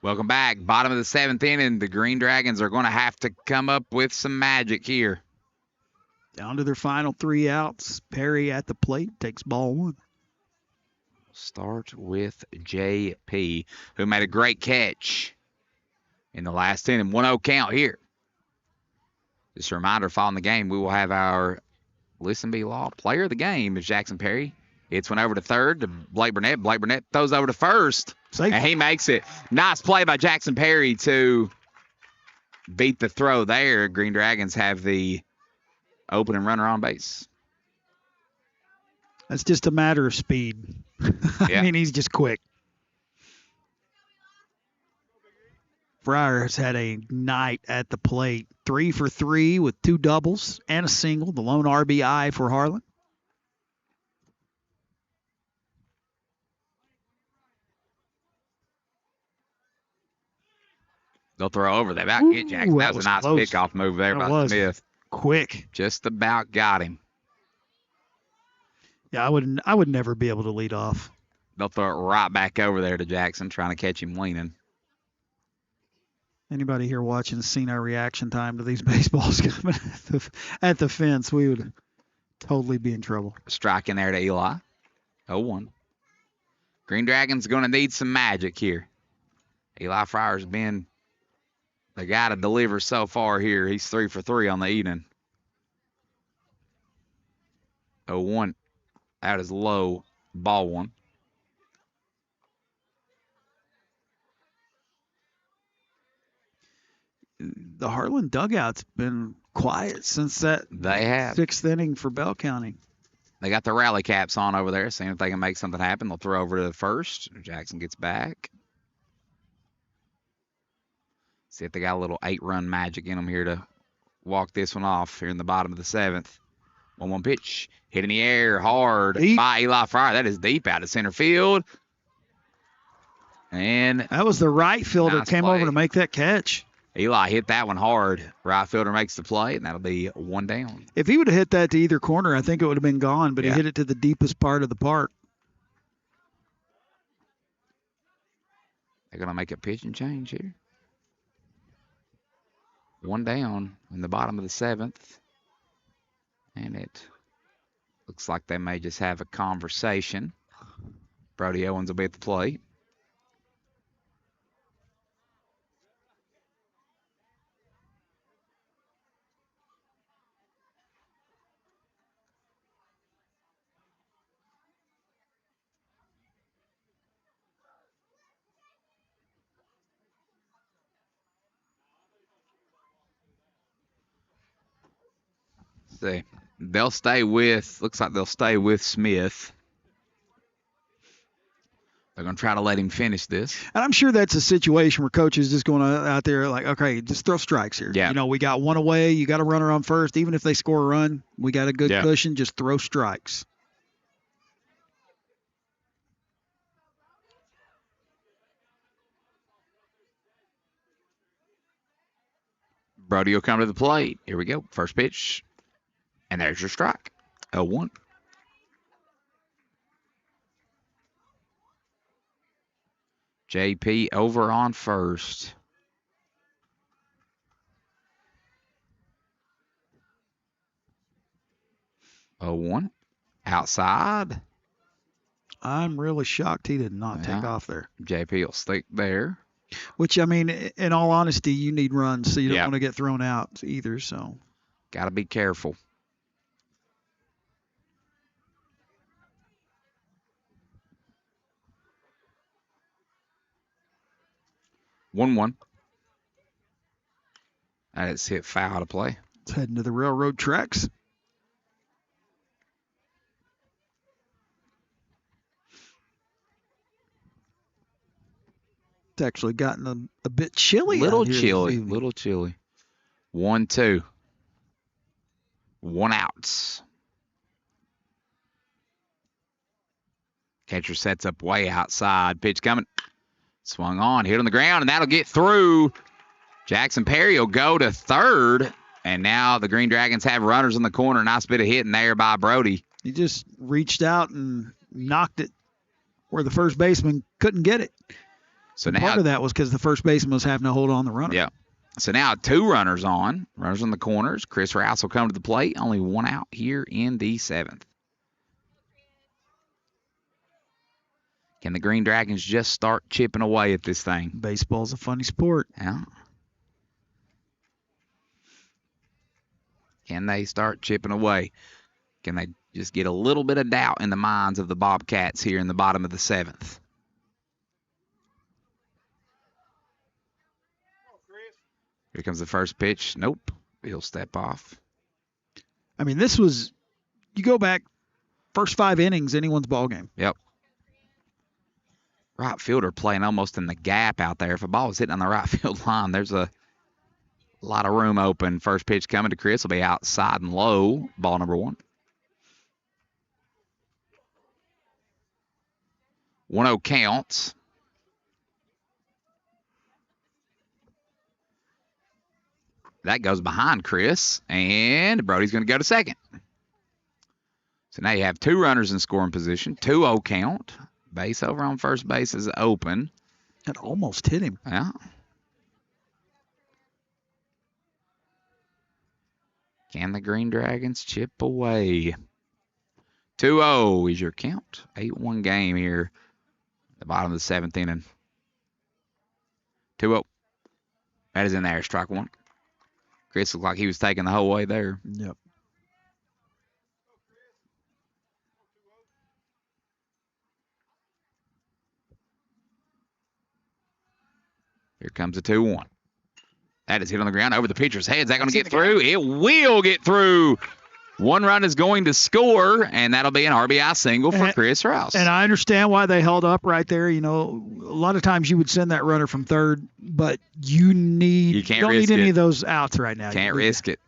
Welcome back. Bottom of the 7th inning. The Green Dragons are going to have to come up with some magic here. Down to their final 3 outs. Perry at the plate takes ball 1. Start with JP, who made a great catch in the last inning. 1-0 count here. Just a reminder, following the game, we will have our Listen Be Law player of the game is Jackson Perry. It's one over to third to Blake Burnett. Blake Burnett throws over to first. Safe. And he makes it. Nice play by Jackson Perry to beat the throw there. Green Dragons have the opening runner on base. That's just a matter of speed. Yeah. I mean, he's just quick. Fryer has had a night at the plate. 3 for 3 with 2 doubles and a single. The lone RBI for Harlan. They'll throw over. They about get Jackson. Ooh, That that was a was nice close. pickoff move there That by was. Smith. Quick. Just about got him. Yeah, I would never be able to lead off. They'll throw it right back over there to Jackson, trying to catch him leaning. Anybody here watching has seen our reaction time to these baseballs coming at the fence, we would totally be in trouble. Strike in there to Eli. 0-1. Green Dragons going to need some magic here. Eli Fryer's been the guy to deliver so far here. He's 3 for 3 on the evening. 0-1. That is low. Ball one. The Harlan dugout's been quiet since that They have. 6th inning for Bell County. They got the rally caps on over there, seeing if they can make something happen. They'll throw over to the first. Jackson gets back. See if they got a little 8-run magic in them here to walk this one off here in the bottom of the 7th. 1-1 pitch. Hit in the air hard Deep. by Eli Fryer. That is deep out of center field. And That was the right fielder Nice came play. over to make that catch. Eli hit that one hard. Right fielder makes the play, and that'll be 1 down. If he would have hit that to either corner, I think it would have been gone, but Yeah. he hit it to the deepest part of the park. They're going to make a pitching change here. 1 down in the bottom of the 7th. And it looks like they may just have a conversation. Brody Owens will be at the plate. See, they'll stay with, looks like they'll stay with Smith. They're going to try to let him finish this. And I'm sure that's a situation where coaches just going out there like, okay, just throw strikes here. Yeah. You know, we got one away. You got a runner on first. Even if they score a run, we got a good Yeah. cushion. Just throw strikes. Brody will come to the plate. Here we go. First pitch. And there's your strike. 0-1. JP over on first. Oh, 1. Outside. I'm really shocked he did not take Yeah. off there. JP will stick there. Which, I mean, in all honesty, you need runs, so you don't Yeah. want to get thrown out either. So Got to be careful. One. That's hit foul to play. it's heading to the railroad tracks. It's actually gotten a bit chilly. Little out here this chilly. evening. Little chilly. 1-2. 1 out. Catcher sets up way outside. Pitch coming. Swung on. Hit on the ground, and that'll get through. Jackson Perry will go to third. And now the Green Dragons have runners in the corner. Nice bit of hitting there by Brody. He just reached out and knocked it where the first baseman couldn't get it. So Part now, of that was because the first baseman was having to hold on the runner. yeah. So now 2 runners on. Runners in the corners. Chris Rouse will come to the plate. Only 1 out here in the 7th. Can the Green Dragons just start chipping away at this thing? Baseball's a funny sport. Yeah. Can they start chipping away? Can they just get a little bit of doubt in the minds of the Bobcats here in the bottom of the 7th? Here comes the first pitch. Nope. He'll step off. I mean, this was, you go back, first 5 innings, anyone's ball game. Yep. Right fielder playing almost in the gap out there. If a ball was hitting on the right field line, there's a lot of room open. First pitch coming to Chris will be outside and low. Ball number 1. 1-0 counts. That goes behind Chris, and Brody's going to go to second. So now you have 2 runners in scoring position, 2-0 count. Base over on first base is open. That almost hit him. Yeah. Can the Green Dragons chip away? 2-0 is your count. 8-1 game here. The bottom of the 7th inning. 2-0. That is in there. Strike 1. Chris looked like he was taking the whole way there. Yep. Here comes a 2-1. That is hit on the ground over the pitcher's head. Is that going to get through? It will get through. 1 run is going to score, and that'll be an RBI single for Chris Rouse. And I understand why they held up right there. You know, a lot of times you would send that runner from third, but you don't need any of those outs right now. Can't risk it.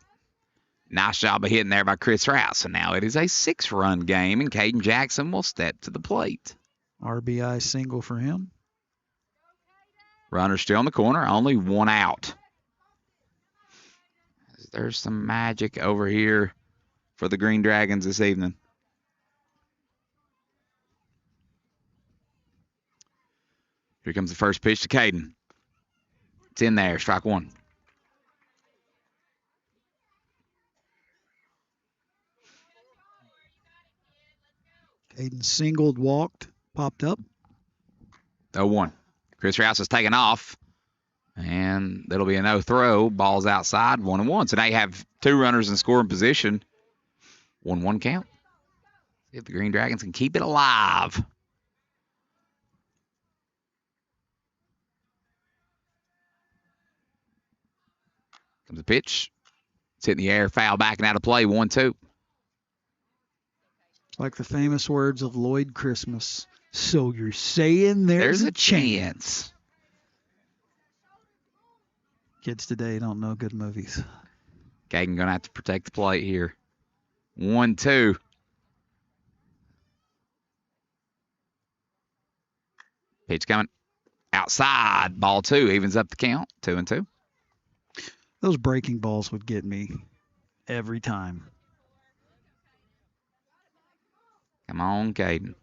Nice job of hitting there by Chris Rouse. And now it is a 6-run game, and Caden Jackson will step to the plate. RBI single for him. Runner still in the corner, only 1 out. There's some magic over here for the Green Dragons this evening. Here comes the first pitch to Caden. It's in there, strike 1. Caden singled, walked, popped up. 0-1. Chris Rouse is taking off, and that'll be a no throw. Ball's outside, 1-1. So now you have 2 runners in scoring position. 1-1 count. See if the Green Dragons can keep it alive. Comes the pitch. It's hitting the air, foul back and out of play, 1-2. Like the famous words of Lloyd Christmas. So you're saying there's a chance. Kids today don't know good movies. Caden going to have to protect the plate here. 1-2. Pitch coming outside. Ball 2 evens up the count. 2-2. Those breaking balls would get me every time. Come on, Caden.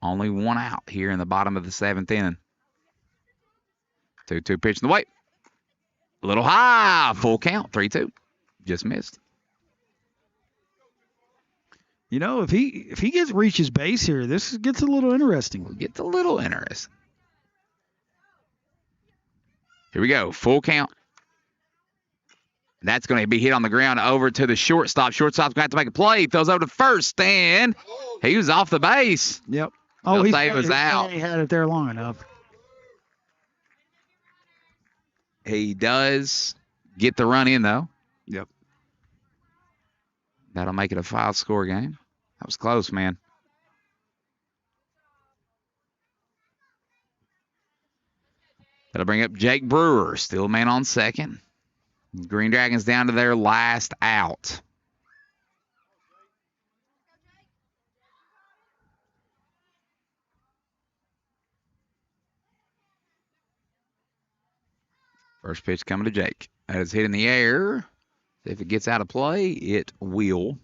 Only 1 out here in the bottom of the 7th inning. 2-2 pitch in the way. A little high. Full count. 3-2. Just missed. You know, if he reaches base here, this gets a little interesting. Gets a little interesting. Here we go. Full count. That's going to be hit on the ground over to the shortstop. Shortstop's going to have to make a play. He throws over to first, and he was off the base. Yep. Oh, he was out. He had it there long enough. He does get the run in, though. Yep. That'll make it a 5-score game. That was close, man. That'll bring up Jake Brewer, still man on second. Green Dragons down to their last out. First pitch coming to Jake. That is hit in the air. If it gets out of play, it will.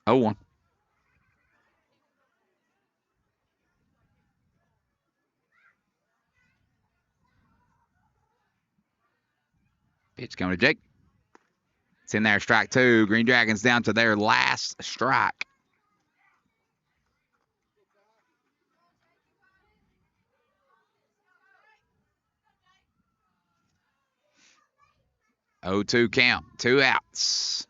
0-1. Pitch coming to Jake. It's in there, strike 2. Green Dragons down to their last strike. Oh, 2 count, 2 outs.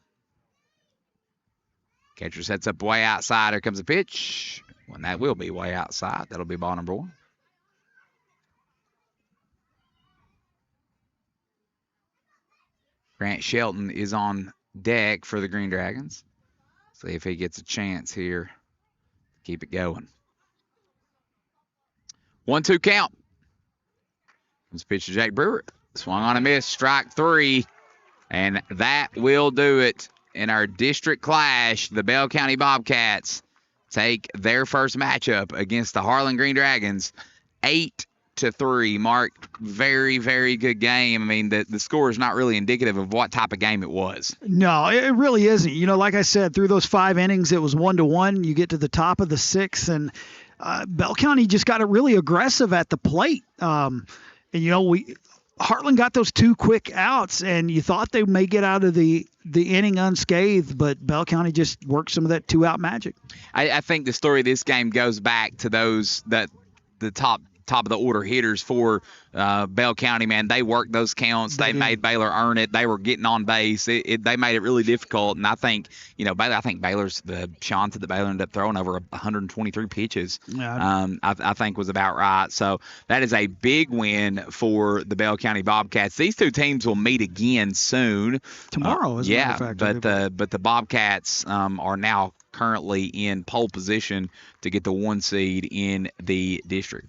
Catcher sets up way outside. Here comes a pitch. When that will be way outside. That'll be ball number 1. Grant Shelton is on deck for the Green Dragons. See if he gets a chance here to keep it going. 1-2 count. Comes pitch to Jake Brewer. Swung on a miss, strike 3. And that will do it in our district clash. The Bell County Bobcats take their first matchup against the Harlan Green Dragons, 8-3. Mark, very, very good game. I mean, the score is not really indicative of what type of game it was. No, it really isn't. You know, like I said, through those 5 innings, it was 1-1. You get to the top of the 6th, and Bell County just got it really aggressive at the plate. And, you know, Harlan got those 2 quick outs, and you thought they may get out of the inning unscathed, but Bell County just worked some of that 2-out magic. I think the story of this game goes back to the top of the order hitters for Bell County, man. They worked those counts. They made Baylor earn it. They were getting on base. They made it really difficult. And I think, you know, Baylor's the shots that Baylor ended up throwing over 123 pitches. Yeah. I think was about right. So that is a big win for the Bell County Bobcats. These 2 teams will meet again soon. Tomorrow, as a matter of fact. But the Bobcats are now currently in pole position to get the 1 seed in the district.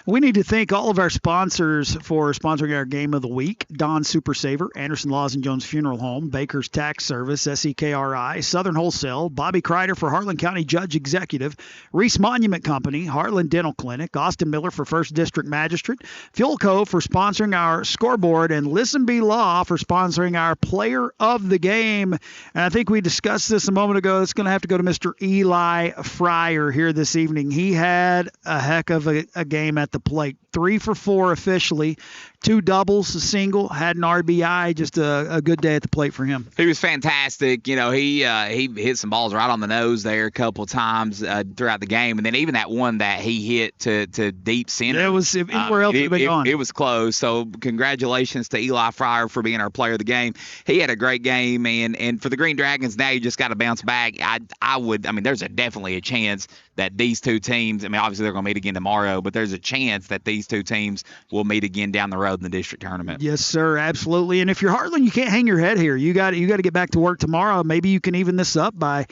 We need to thank all of our sponsors for sponsoring our game of the week. Don Super Saver, Anderson Laws and Jones Funeral Home, Baker's Tax Service, SEKRI, Southern Wholesale, Bobby Kreider for Harlan County Judge Executive, Reese Monument Company, Harlan Dental Clinic, Austin Miller for First District Magistrate, Fuel Co. for sponsoring our scoreboard, and Listen Be Law for sponsoring our player of the game. And I think we discussed this a moment ago. It's going to have to go to Mr. Eli Fryer here this evening. He had a heck of a game at the plate. 3 for 4 officially, 2 doubles, a single, had an RBI. Just a good day at the plate for him. He was fantastic. You know, he hit some balls right on the nose there a couple of times throughout the game, and then even that one that he hit to deep center. It was anywhere else it gone. It was close. So congratulations to Eli Fryer for being our player of the game. He had a great game, and for the Green Dragons now you just got to bounce back. I mean, there's definitely a chance that these 2 teams. I mean, obviously they're going to meet again tomorrow, but there's a chance that these 2 teams will meet again down the road in the district tournament. Yes, sir, absolutely. And if you're Harlan, you can't hang your head here. You got to get back to work tomorrow. Maybe you can even this up by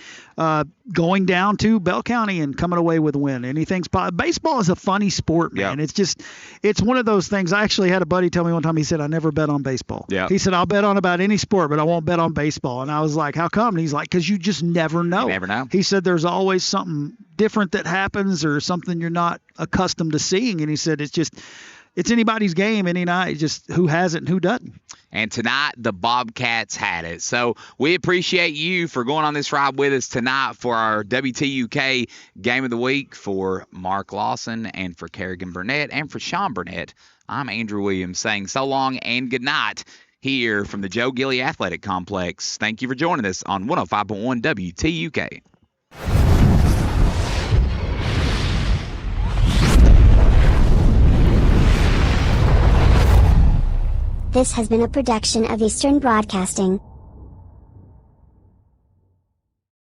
going down to Bell County and coming away with a win. Anything's possible. Baseball is a funny sport, man. Yep. It's one of those things. I actually had a buddy tell me one time. He said, "I never bet on baseball." Yep. He said, "I'll bet on about any sport, but I won't bet on baseball." And I was like, "How come?" And he's like, "Because you just never know." You never know. He said, "There's always something different that happens or something you're not accustomed to seeing." And he said, it's anybody's game any night, just who has it and who doesn't. And tonight, the Bobcats had it. So we appreciate you for going on this ride with us tonight for our WTUK Game of the Week. For Mark Lawson and for Kerrigan Burnett and for Sean Burnett, I'm Andrew Williams saying so long and good night here from the Joe Gilly Athletic Complex. Thank you for joining us on 105.1 WTUK. This has been a production of Eastern Broadcasting.